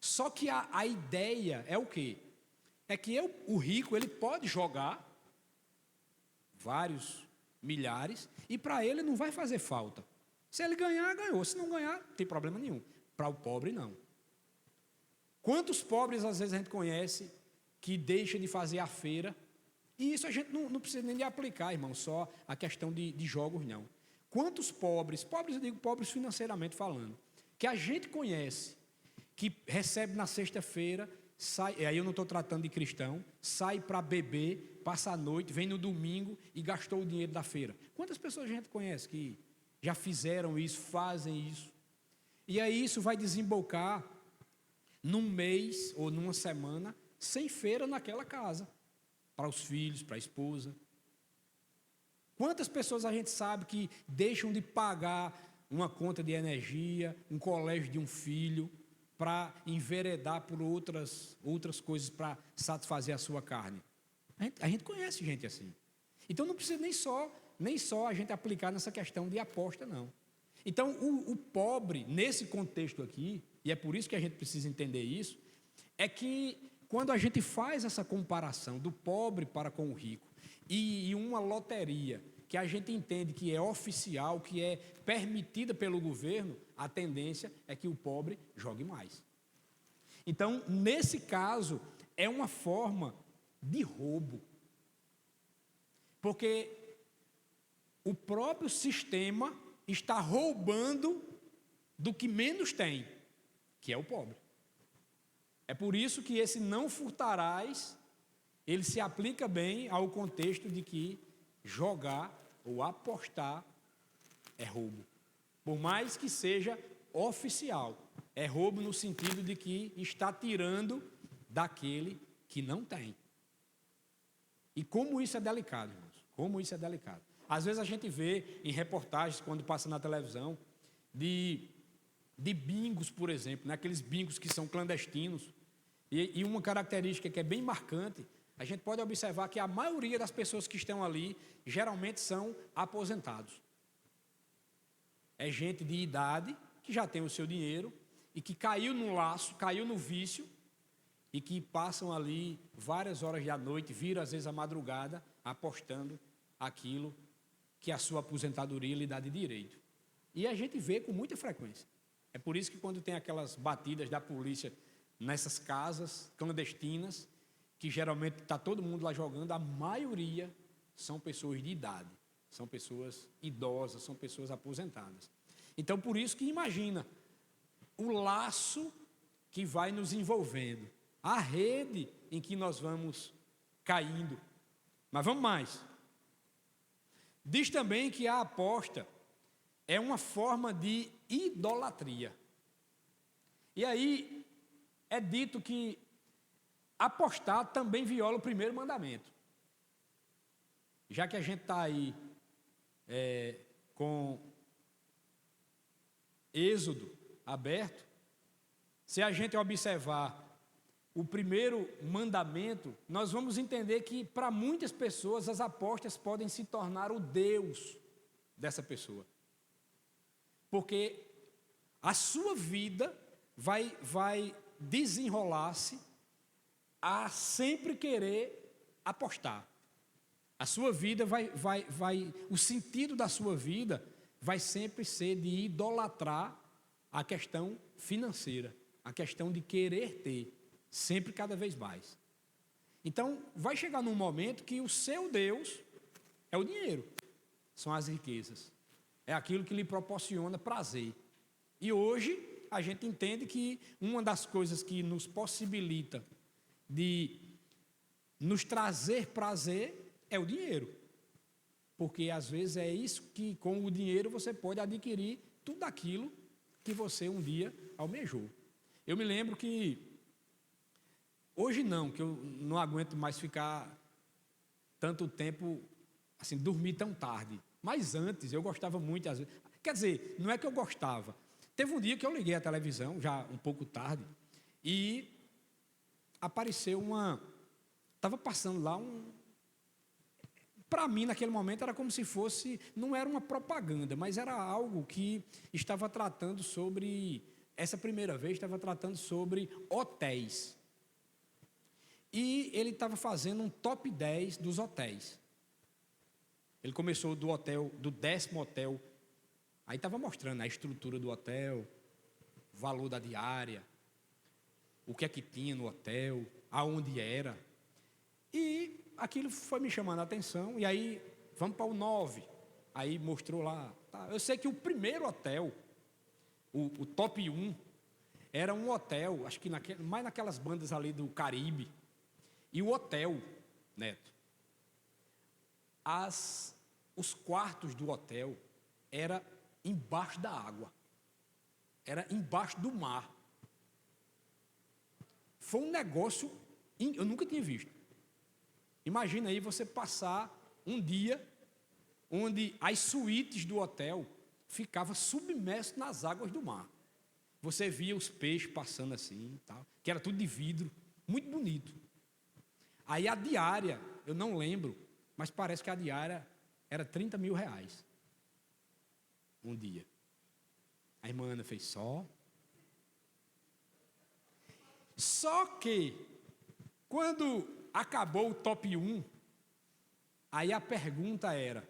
Só que a ideia é o quê? É que o rico, ele pode jogar vários milhares e para ele não vai fazer falta. Se ele ganhar, ganhou. Se não ganhar, não tem problema nenhum. Para o pobre, não. Quantos pobres, às vezes, a gente conhece que deixa de fazer a feira? E isso a gente não precisa nem de aplicar, irmão, só a questão de jogos, não. Quantos pobres eu digo pobres financeiramente falando, que a gente conhece, que recebe na sexta-feira, sai, aí eu não estou tratando de cristão, sai para beber, passa a noite, vem no domingo e gastou o dinheiro da feira. Quantas pessoas a gente conhece que já fizeram isso, fazem isso? E aí isso vai desembocar num mês ou numa semana sem feira naquela casa, para os filhos, para a esposa. Quantas pessoas a gente sabe que deixam de pagar uma conta de energia, um colégio de um filho, para enveredar por outras coisas para satisfazer a sua carne? A gente conhece gente assim. Então não precisa nem só a gente aplicar nessa questão de aposta, não. Então o pobre, nesse contexto aqui, e é por isso que a gente precisa entender isso, é que quando a gente faz essa comparação do pobre para com o rico e uma loteria que a gente entende que é oficial, que é permitida pelo governo, a tendência é que o pobre jogue mais. Então, nesse caso, é uma forma de roubo. Porque o próprio sistema está roubando do que menos tem, que é o pobre. É por isso que esse não furtarás, ele se aplica bem ao contexto de que jogar ou apostar é roubo. Por mais que seja oficial, é roubo no sentido de que está tirando daquele que não tem. E como isso é delicado, irmãos, como isso é delicado. Às vezes a gente vê em reportagens, quando passa na televisão, de bingos, por exemplo, né? Aqueles bingos que são clandestinos. E uma característica que é bem marcante, a gente pode observar que a maioria das pessoas que estão ali, geralmente são aposentados. É gente de idade, que já tem o seu dinheiro, e que caiu no laço, caiu no vício, e que passam ali várias horas da noite, viram às vezes a madrugada, apostando aquilo que a sua aposentadoria lhe dá de direito. E a gente vê com muita frequência. É por isso que quando tem aquelas batidas da polícia nessas casas clandestinas, que geralmente está todo mundo lá jogando, a maioria são pessoas de idade, são pessoas idosas, são pessoas aposentadas. Então, por isso que imagina o laço que vai nos envolvendo, a rede em que nós vamos caindo. Mas vamos mais. Diz também que a aposta é uma forma de idolatria. E aí é dito que apostar também viola o primeiro mandamento. Já que a gente está aí com Êxodo aberto, se a gente observar o primeiro mandamento, nós vamos entender que para muitas pessoas as apostas podem se tornar o Deus dessa pessoa. Porque a sua vida vai desenrolar-se a sempre querer apostar. A sua vida o sentido da sua vida vai sempre ser de idolatrar a questão financeira, a questão de querer ter, sempre cada vez mais. Então, vai chegar num momento que o seu Deus é o dinheiro, são as riquezas, é aquilo que lhe proporciona prazer. E hoje, a gente entende que uma das coisas que nos possibilita de nos trazer prazer é o dinheiro. Porque às vezes é isso que com o dinheiro você pode adquirir tudo aquilo que você um dia almejou. Eu me lembro que, hoje não, que eu não aguento mais ficar tanto tempo, assim, dormir tão tarde. Mas antes eu gostava muito, às vezes. Quer dizer, não é que eu gostava. Teve um dia que eu liguei a televisão, já um pouco tarde, e apareceu estava passando lá para mim, naquele momento, era como se fosse, não era uma propaganda, mas era algo que estava tratando sobre, essa primeira vez, estava tratando sobre hotéis. E ele estava fazendo um top 10 dos hotéis. Ele começou do 10º hotel, aí estava mostrando a estrutura do hotel, o valor da diária, o que é que tinha no hotel, aonde era. E aquilo foi me chamando a atenção, e aí vamos para o 9. Aí mostrou lá. Tá. Eu sei que o primeiro hotel, o top 1, era um hotel, acho que mais naquelas bandas ali do Caribe. E o hotel, Neto, os quartos do hotel era embaixo da água, era embaixo do mar. Foi um negócio, eu nunca tinha visto. Imagina aí você passar um dia onde as suítes do hotel ficavam submersas nas águas do mar. Você via os peixes passando assim, tal, que era tudo de vidro, muito bonito. Aí a diária, eu não lembro, mas parece que a diária era 30 mil reais. Um dia. A irmã Ana fez só. Só que, quando acabou o top 1, aí a pergunta era,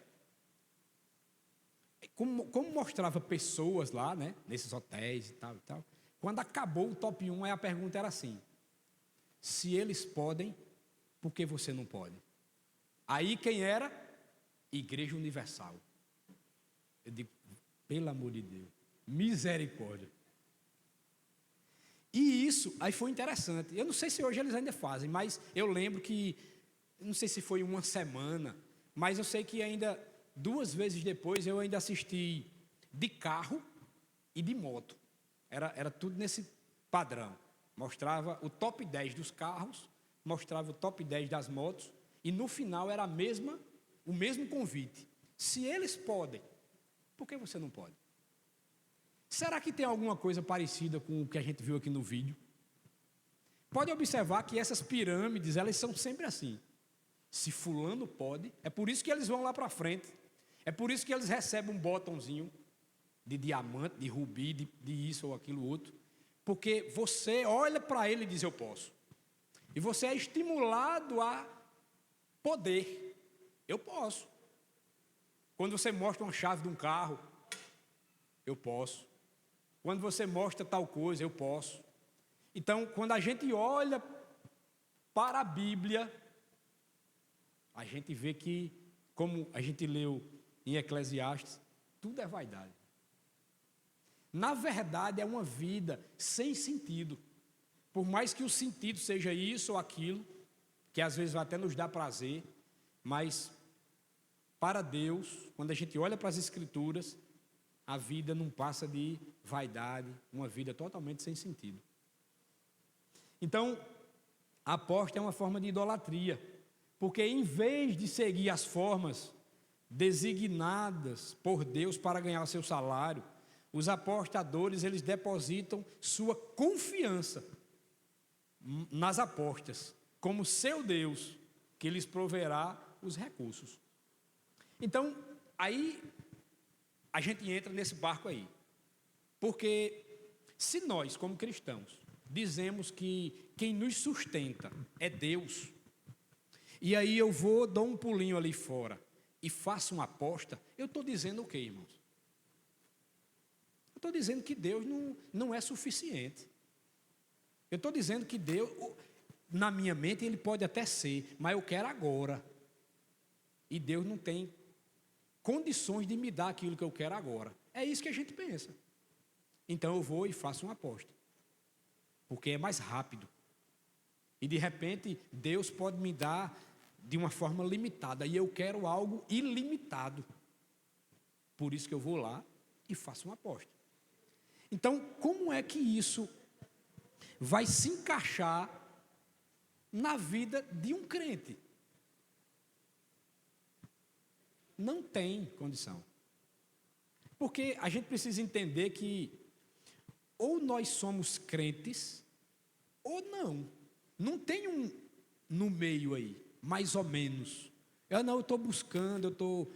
como mostrava pessoas lá, né, nesses hotéis e tal, quando acabou o top 1, aí a pergunta era assim, se eles podem, por que você não pode? Aí quem era? Igreja Universal. Eu digo, pelo amor de Deus, misericórdia. E isso aí foi interessante. Eu não sei se hoje eles ainda fazem, mas eu lembro que, não sei se foi uma semana, mas eu sei que ainda 2 vezes depois eu ainda assisti de carro e de moto. Era tudo nesse padrão. Mostrava o top 10 dos carros, mostrava o top 10 das motos, e no final era o mesmo convite. Se eles podem, por que você não pode? Será que tem alguma coisa parecida com o que a gente viu aqui no vídeo? Pode observar que essas pirâmides, elas são sempre assim. Se fulano pode, é por isso que eles vão lá para frente. É por isso que eles recebem um botãozinho de diamante, de rubi, de isso ou aquilo outro. Porque você olha para ele e diz, eu posso. E você é estimulado a poder. Eu posso. Quando você mostra uma chave de um carro, eu posso. Quando você mostra tal coisa, eu posso. Então, quando a gente olha para a Bíblia, a gente vê que, como a gente leu em Eclesiastes, tudo é vaidade. Na verdade, é uma vida sem sentido. Por mais que o sentido seja isso ou aquilo, que às vezes vai até nos dar prazer, mas para Deus, quando a gente olha para as Escrituras, a vida não passa de vaidade, uma vida totalmente sem sentido. Então, a aposta é uma forma de idolatria, porque em vez de seguir as formas designadas por Deus para ganhar o seu salário, os apostadores, eles depositam sua confiança nas apostas, como seu Deus, que lhes proverá os recursos. Então, aí a gente entra nesse barco aí. Porque se nós, como cristãos, dizemos que quem nos sustenta é Deus, e aí eu dou um pulinho ali fora e faço uma aposta, eu estou dizendo o quê, irmãos? Eu estou dizendo que Deus não é suficiente. Eu estou dizendo que Deus, na minha mente, Ele pode até ser, mas eu quero agora. E Deus não tem condições de me dar aquilo que eu quero agora. É isso que a gente pensa. Então eu vou e faço uma aposta, porque é mais rápido. E de repente Deus pode me dar de uma forma limitada, e eu quero algo ilimitado. Por isso que eu vou lá e faço uma aposta. Então, como é que isso vai se encaixar na vida de um crente? Não tem condição. Porque a gente precisa entender que ou nós somos crentes ou não. Não tem um no meio aí, mais ou menos. Eu estou buscando, eu estou...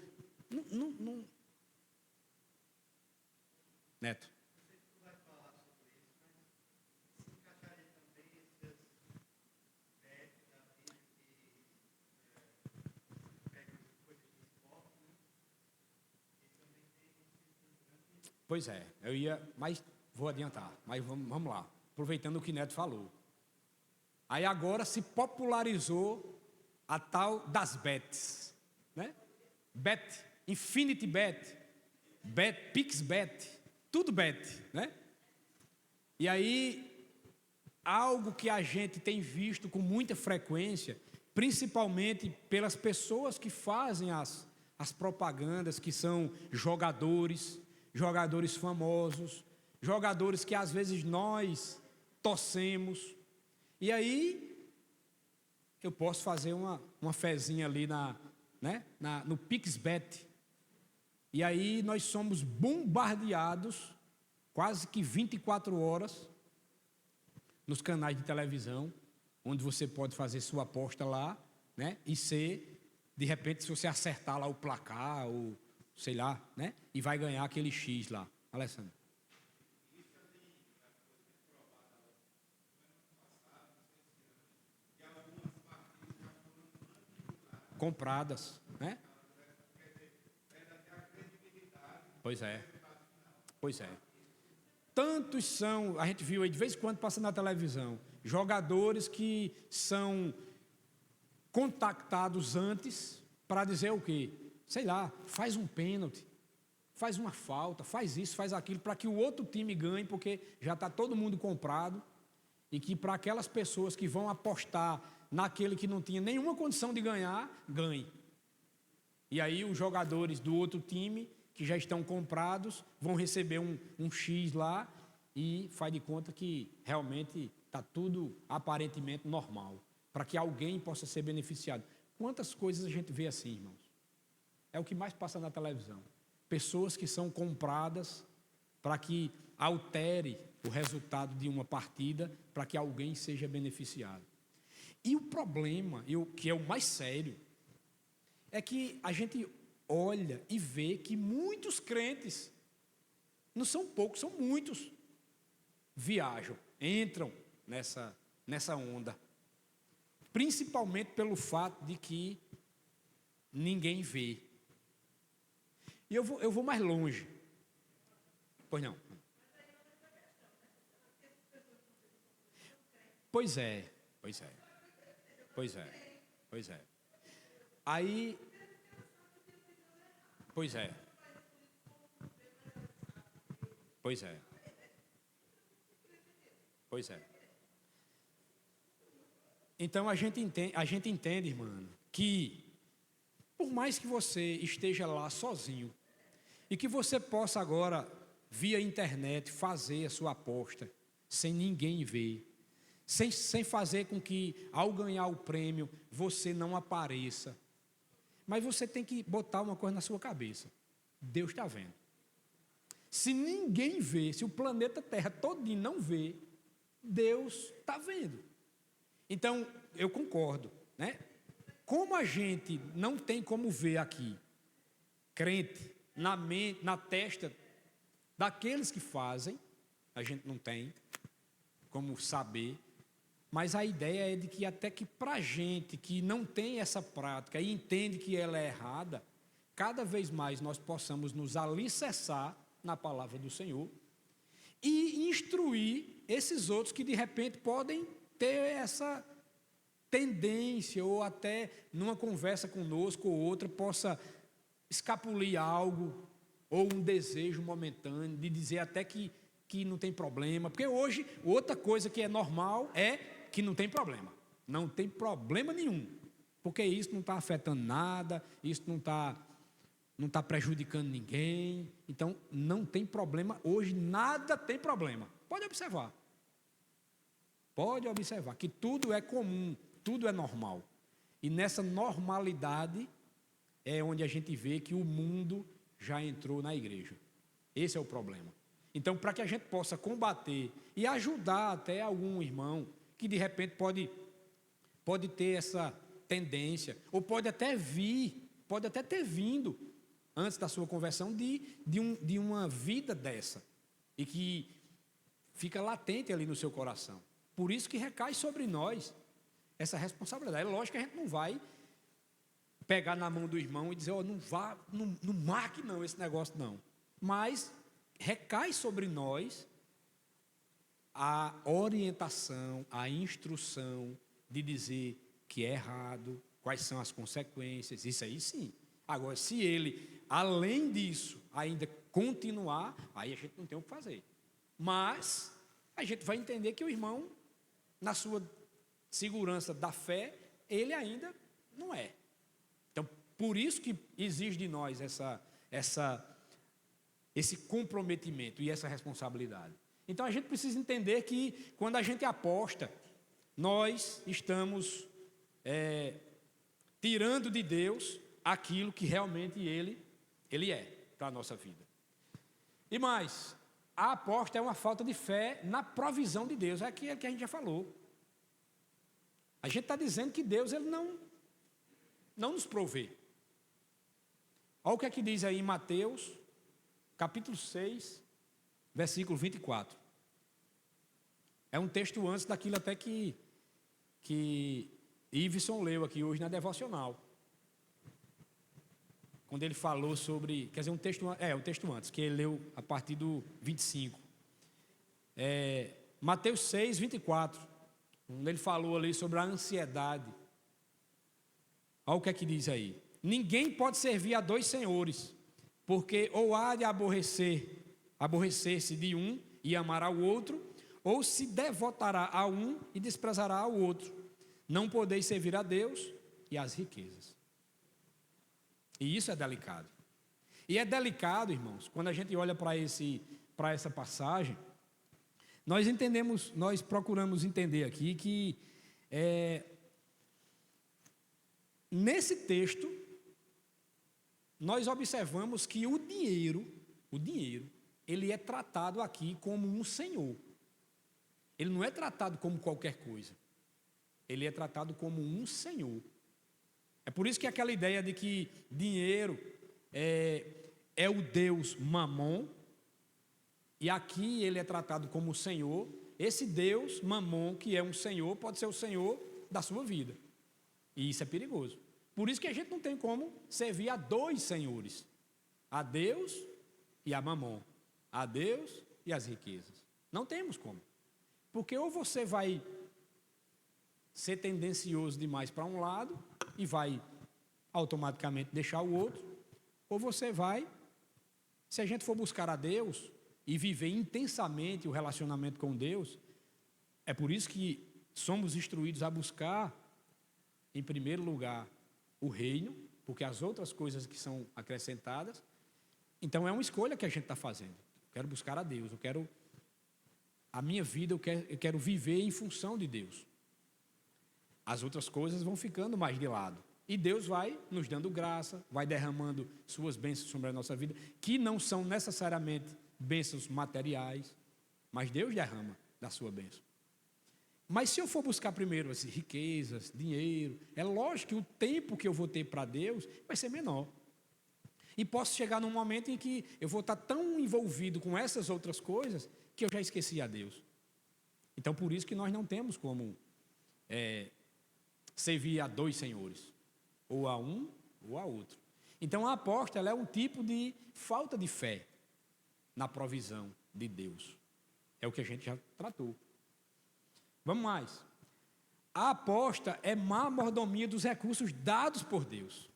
Não. Neto. Pois é, mas vou adiantar, mas vamos lá, aproveitando o que Neto falou. Aí agora se popularizou a tal das bets, né? Bet, Infinity Bet, PixBet, tudo bet, né? E aí, algo que a gente tem visto com muita frequência, principalmente pelas pessoas que fazem as propagandas, que são jogadores famosos, jogadores que às vezes nós torcemos. E aí, eu posso fazer uma fezinha ali no PixBet. E aí nós somos bombardeados quase que 24 horas nos canais de televisão, onde você pode fazer sua aposta lá, né? E de repente, se você acertar lá o placar, ou sei lá, né? E vai ganhar aquele X lá. Alessandro. Compradas, né? Pois é. Tantos são, a gente viu aí de vez em quando passa na televisão, jogadores que são contactados antes para dizer o quê? Sei lá, faz um pênalti, faz uma falta, faz isso, faz aquilo, para que o outro time ganhe, porque já está todo mundo comprado, e que para aquelas pessoas que vão apostar naquele que não tinha nenhuma condição de ganhar, ganhe. E aí os jogadores do outro time, que já estão comprados, vão receber um X lá, e faz de conta que realmente está tudo aparentemente normal, para que alguém possa ser beneficiado. Quantas coisas a gente vê assim, irmãos? É o que mais passa na televisão. Pessoas que são compradas para que altere o resultado de uma partida, para que alguém seja beneficiado. E o problema, que é o mais sério, é que a gente olha e vê que muitos crentes, não são poucos, são muitos, viajam, entram nessa onda. Principalmente pelo fato de que ninguém vê. E eu vou mais longe. Pois não. Pois é. Aí, pois é. Então a gente entende, irmão, que por mais que você esteja lá sozinho e que você possa agora, via internet, fazer a sua aposta sem ninguém ver, sem fazer com que ao ganhar o prêmio você não apareça, mas você tem que botar uma coisa na sua cabeça: Deus está vendo. Se ninguém vê, se o planeta Terra todinho não vê, Deus está vendo. Então, eu concordo, né? Como a gente não tem como ver aqui, crente, na mente, na testa daqueles que fazem, a gente não tem como saber, mas a ideia é de que até que para a gente que não tem essa prática e entende que ela é errada, cada vez mais nós possamos nos alicerçar na palavra do Senhor e instruir esses outros que de repente podem ter essa tendência, ou até numa conversa conosco ou outra, possa escapulir algo, ou um desejo momentâneo, de dizer até que não tem problema, porque hoje, outra coisa que é normal é que não tem problema nenhum, porque isso não está afetando nada, isso não está prejudicando ninguém, então não tem problema, hoje nada tem problema, pode observar que tudo é comum, tudo é normal, e nessa normalidade é onde a gente vê que o mundo já entrou na igreja. Esse é o problema. Então, para que a gente possa combater e ajudar até algum irmão que de repente pode ter essa tendência, ou pode até ter vindo antes da sua conversão de uma vida dessa, e que fica latente ali no seu coração. Por isso que recai sobre nós essa responsabilidade. É lógico que a gente não vai pegar na mão do irmão e dizer, não marque não esse negócio não. Mas recai sobre nós a orientação, a instrução de dizer que é errado, quais são as consequências, isso aí sim. Agora, se ele, além disso, ainda continuar, aí a gente não tem o que fazer. Mas a gente vai entender que o irmão, na sua segurança da fé, ele ainda não é. Então, por isso que exige de nós esse comprometimento e essa responsabilidade. Então, a gente precisa entender que, quando a gente aposta, nós estamos tirando de Deus aquilo que realmente Ele é para a nossa vida. E mais, a aposta é uma falta de fé na provisão de Deus, é aquilo que a gente já falou. A gente está dizendo que Deus ele não nos provê. Olha o que é que diz aí em Mateus, capítulo 6, versículo 24. É um texto antes daquilo até que Iveson leu aqui hoje na devocional. Quando ele falou sobre, quer dizer, um texto antes, que ele leu a partir do 25. Mateus 6, 24. Quando ele falou ali sobre a ansiedade. Olha o que é que diz aí. Ninguém pode servir a dois senhores, porque ou há de aborrecer-se de um e amar ao outro, ou se devotará a um e desprezará ao outro. Não podeis servir a Deus e às riquezas. E isso é delicado. E é delicado, irmãos, quando a gente olha para essa passagem, nós procuramos entender aqui que nesse texto, nós observamos que o dinheiro, ele é tratado aqui como um senhor. Ele não é tratado como qualquer coisa. Ele é tratado como um senhor. É por isso que aquela ideia de que dinheiro é o Deus Mamon, e aqui ele é tratado como o Senhor. Esse Deus Mamon, que é um Senhor, pode ser o Senhor da sua vida. E isso é perigoso. Por isso que a gente não tem como servir a dois senhores: a Deus e a Mamon, a Deus e as riquezas. Não temos como. Porque ou você vai ser tendencioso demais para um lado e vai automaticamente deixar o outro, ou você vai, se a gente for buscar a Deus e viver intensamente o relacionamento com Deus, é por isso que somos instruídos a buscar, em primeiro lugar, o reino, porque as outras coisas que são acrescentadas, então é uma escolha que a gente está fazendo. Eu quero buscar a Deus, a minha vida eu quero viver em função de Deus. As outras coisas vão ficando mais de lado. E Deus vai nos dando graça, vai derramando suas bênçãos sobre a nossa vida, que não são necessariamente bênçãos materiais, mas Deus derrama da sua bênção. Mas se eu for buscar primeiro as riquezas, dinheiro, é lógico que o tempo que eu vou ter para Deus vai ser menor. E posso chegar num momento em que eu vou estar tão envolvido com essas outras coisas que eu já esqueci a Deus. Então, por isso que nós não temos como servir a dois senhores, ou a um ou a outro. Então, a aposta ela é um tipo de falta de fé na provisão de Deus. É o que a gente já tratou. Vamos mais. A aposta é má mordomia dos recursos dados por Deus.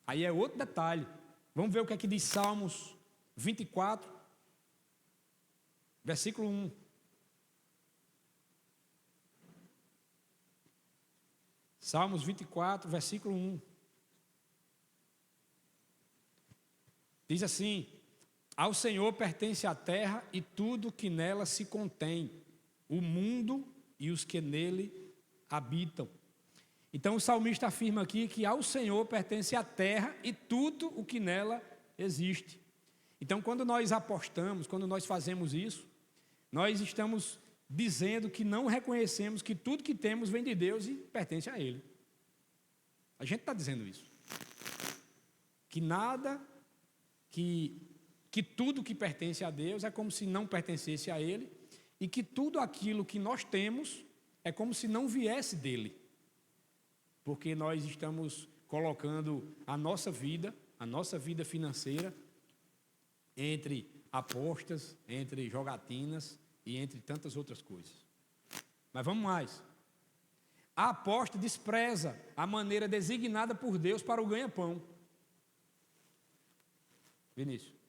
Aí é outro detalhe. Vamos ver o que é que diz Salmos 24, versículo 1. Salmos 24, versículo 1. Diz assim: ao Senhor pertence a terra e tudo que nela se contém, o mundo e os que nele habitam. Então o salmista afirma aqui que ao Senhor pertence a terra e tudo o que nela existe. Então quando nós apostamos, quando nós fazemos isso, nós estamos dizendo que não reconhecemos que tudo que temos vem de Deus e pertence a Ele. A gente está dizendo isso. Que nada, que tudo que pertence a Deus é como se não pertencesse a Ele, e que tudo aquilo que nós temos é como se não viesse dEle. Porque nós estamos colocando a nossa vida financeira, entre apostas, entre jogatinas e entre tantas outras coisas. Mas vamos mais. A aposta despreza a maneira designada por Deus para o ganha-pão. Vinícius.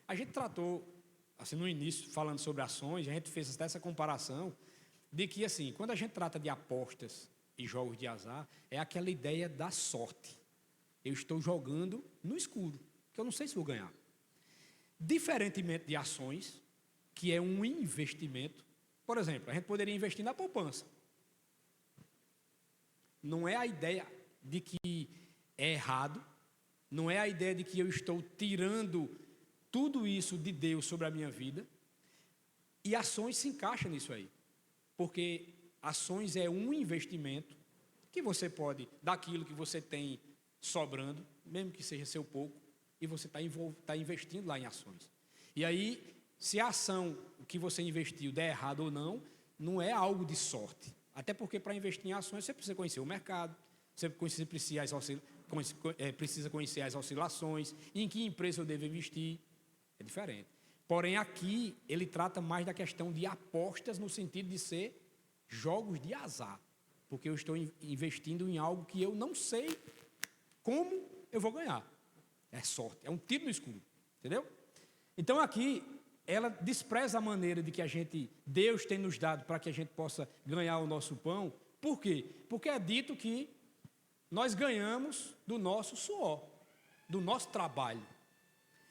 A gente tratou, assim, no início, falando sobre ações, a gente fez até essa comparação de que, assim, quando a gente trata de apostas e jogos de azar, é aquela ideia da sorte. Eu estou jogando no escuro, que eu não sei se vou ganhar. Diferentemente de ações, que é um investimento. Por exemplo, a gente poderia investir na poupança. Não é a ideia de que é errado, não é a ideia de que eu estou tirando tudo isso de Deus sobre a minha vida, e ações se encaixam nisso aí, porque ações é um investimento que você pode, daquilo que você tem sobrando, mesmo que seja seu pouco, e você está investindo lá em ações. E aí, se a ação que você investiu der errado ou não, não é algo de sorte. Até porque para investir em ações você precisa conhecer o mercado, você precisa conhecer as oscilações, em que empresa eu devo investir, é diferente. Porém, aqui ele trata mais da questão de apostas no sentido de ser jogos de azar, porque eu estou investindo em algo que eu não sei como eu vou ganhar. É sorte, é um tiro no escuro, entendeu? Então aqui ela despreza a maneira de que Deus tem nos dado para que a gente possa ganhar o nosso pão. Por quê? Porque é dito que nós ganhamos do nosso suor, do nosso trabalho.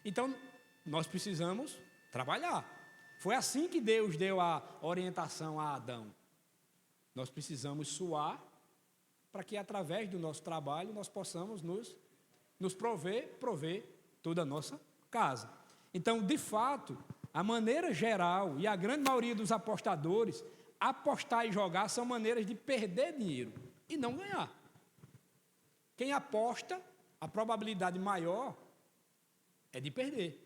Então, nós precisamos trabalhar. Foi assim que Deus deu a orientação a Adão. Nós precisamos suar para que, através do nosso trabalho, nós possamos nos prover toda a nossa casa. Então, de fato, a maneira geral e a grande maioria dos apostadores, apostar e jogar são maneiras de perder dinheiro e não ganhar. Quem aposta, a probabilidade maior é de perder.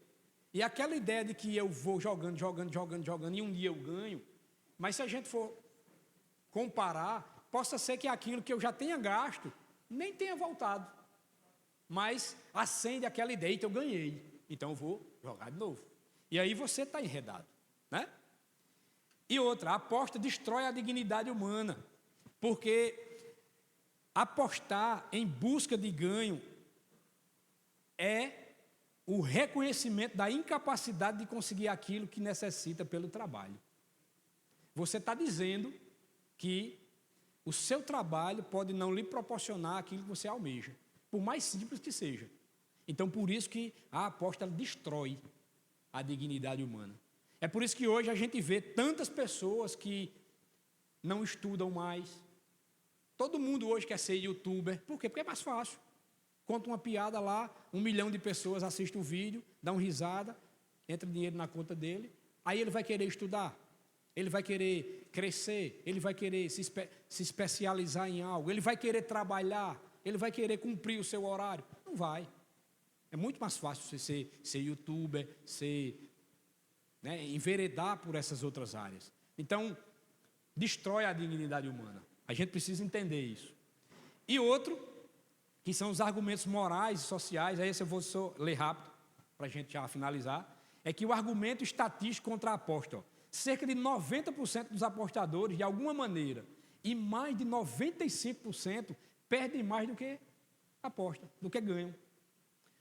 E aquela ideia de que eu vou jogando, e um dia eu ganho, mas se a gente for comparar, possa ser que aquilo que eu já tenha gasto nem tenha voltado. Mas acende aquela ideia, então eu ganhei, então eu vou jogar de novo. E aí você está enredado, né? E outra, a aposta destrói a dignidade humana, porque apostar em busca de ganho é o reconhecimento da incapacidade de conseguir aquilo que necessita pelo trabalho. Você está dizendo que o seu trabalho pode não lhe proporcionar aquilo que você almeja, por mais simples que seja. Então, por isso que a aposta destrói a dignidade humana. É por isso que hoje a gente vê tantas pessoas que não estudam mais. Todo mundo hoje quer ser youtuber. Por quê? Porque é mais fácil. Conta uma piada lá, 1 milhão de pessoas assistem o vídeo, dá uma risada, entra dinheiro na conta dele, aí ele vai querer estudar, ele vai querer crescer, ele vai querer se especializar em algo, ele vai querer trabalhar, ele vai querer cumprir o seu horário. Não vai. É muito mais fácil você ser youtuber, enveredar por essas outras áreas. Então, destrói a dignidade humana. A gente precisa entender isso. E outro, que são os argumentos morais e sociais, aí esse eu vou só ler rápido, para a gente já finalizar, é que o argumento estatístico contra a aposta, cerca de 90% dos apostadores, de alguma maneira, e mais de 95% perdem mais do que aposta, do que ganham.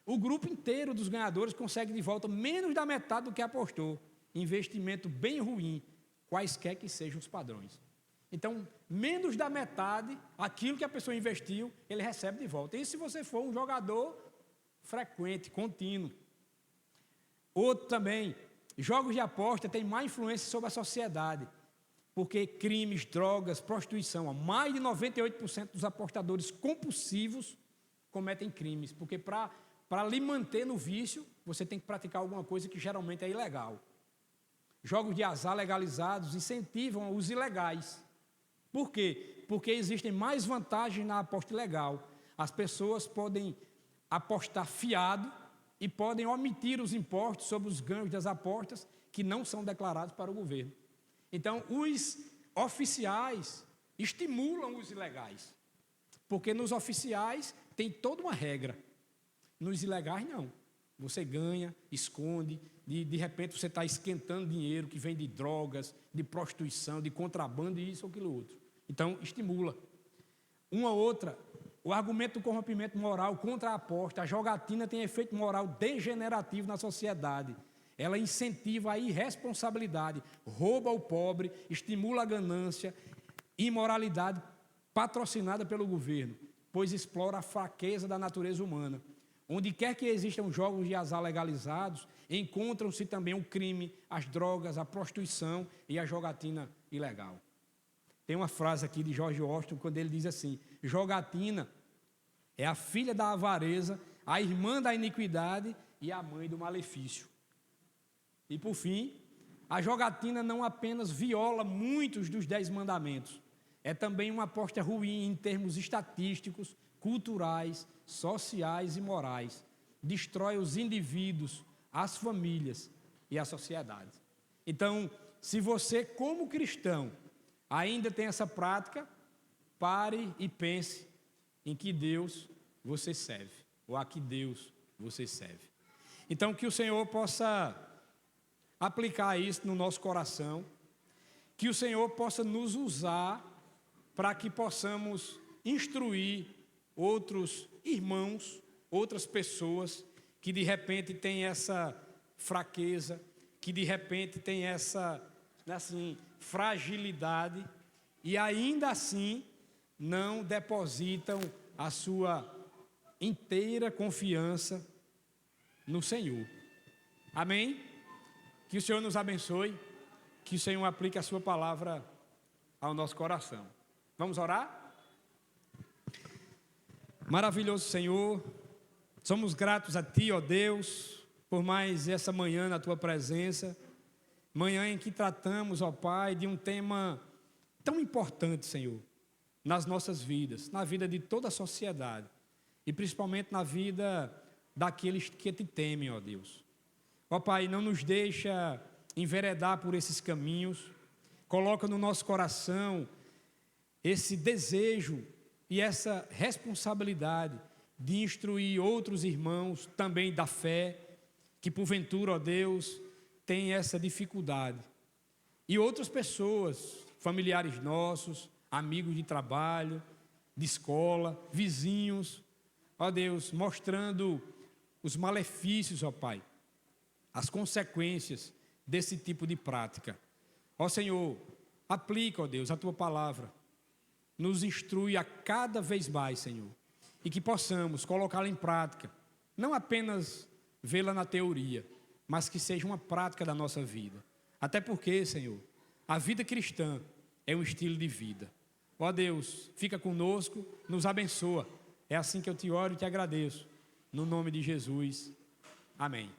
O grupo inteiro dos ganhadores consegue de volta menos da metade do que apostou. Investimento bem ruim, quaisquer que sejam os padrões. Então, menos da metade, aquilo que a pessoa investiu, ele recebe de volta. Isso se você for um jogador frequente, contínuo. Outro também, jogos de aposta têm má influência sobre a sociedade, porque crimes, drogas, prostituição, mais de 98% dos apostadores compulsivos cometem crimes, porque para lhe manter no vício, você tem que praticar alguma coisa que geralmente é ilegal. Jogos de azar legalizados incentivam os ilegais. Por quê? Porque existem mais vantagens na aposta ilegal. As pessoas podem apostar fiado e podem omitir os impostos sobre os ganhos das apostas que não são declarados para o governo. Então, os oficiais estimulam os ilegais, porque nos oficiais tem toda uma regra. Nos ilegais, não. Você ganha, esconde, de repente você está esquentando dinheiro que vem de drogas, de prostituição, de contrabando, e isso ou aquilo outro. Então, estimula. Uma outra, o argumento do corrompimento moral contra a aposta, a jogatina tem efeito moral degenerativo na sociedade. Ela incentiva a irresponsabilidade, rouba o pobre, estimula a ganância, imoralidade patrocinada pelo governo, pois explora a fraqueza da natureza humana. Onde quer que existam jogos de azar legalizados, encontram-se também o crime, as drogas, a prostituição e a jogatina ilegal. Tem uma frase aqui de George Washington, quando ele diz assim: jogatina é a filha da avareza, a irmã da iniquidade e a mãe do malefício. E por fim, a jogatina não apenas viola muitos dos 10 mandamentos, é também uma aposta ruim em termos estatísticos, culturais, sociais e morais. Destrói os indivíduos, as famílias e a sociedade. Então, se você, como cristão, ainda tem essa prática, pare e pense em que Deus você serve, ou a que Deus você serve. Então, que o Senhor possa aplicar isso no nosso coração, que o Senhor possa nos usar para que possamos instruir outros irmãos, outras pessoas que de repente têm essa fraqueza, que de repente têm essa fragilidade e ainda assim não depositam a sua inteira confiança no Senhor. Amém? Que o Senhor nos abençoe, que o Senhor aplique a sua palavra ao nosso coração. Vamos orar? Maravilhoso Senhor, somos gratos a Ti, ó Deus, por mais essa manhã na Tua presença, manhã em que tratamos, ó Pai, de um tema tão importante, Senhor, nas nossas vidas, na vida de toda a sociedade e principalmente na vida daqueles que Te temem, ó Deus. Ó Pai, não nos deixa enveredar por esses caminhos, coloca no nosso coração esse desejo e essa responsabilidade de instruir outros irmãos também da fé, que porventura, ó Deus, tem essa dificuldade. E outras pessoas, familiares nossos, amigos de trabalho, de escola, vizinhos, ó Deus, mostrando os malefícios, ó Pai, as consequências desse tipo de prática. Ó Senhor, aplica, ó Deus, a Tua palavra, nos instrui a cada vez mais, Senhor, e que possamos colocá-la em prática, não apenas vê-la na teoria, mas que seja uma prática da nossa vida. Até porque, Senhor, a vida cristã é um estilo de vida. Ó Deus, fica conosco, nos abençoa. É assim que eu te oro e te agradeço. No nome de Jesus. Amém.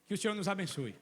Que o Senhor nos abençoe.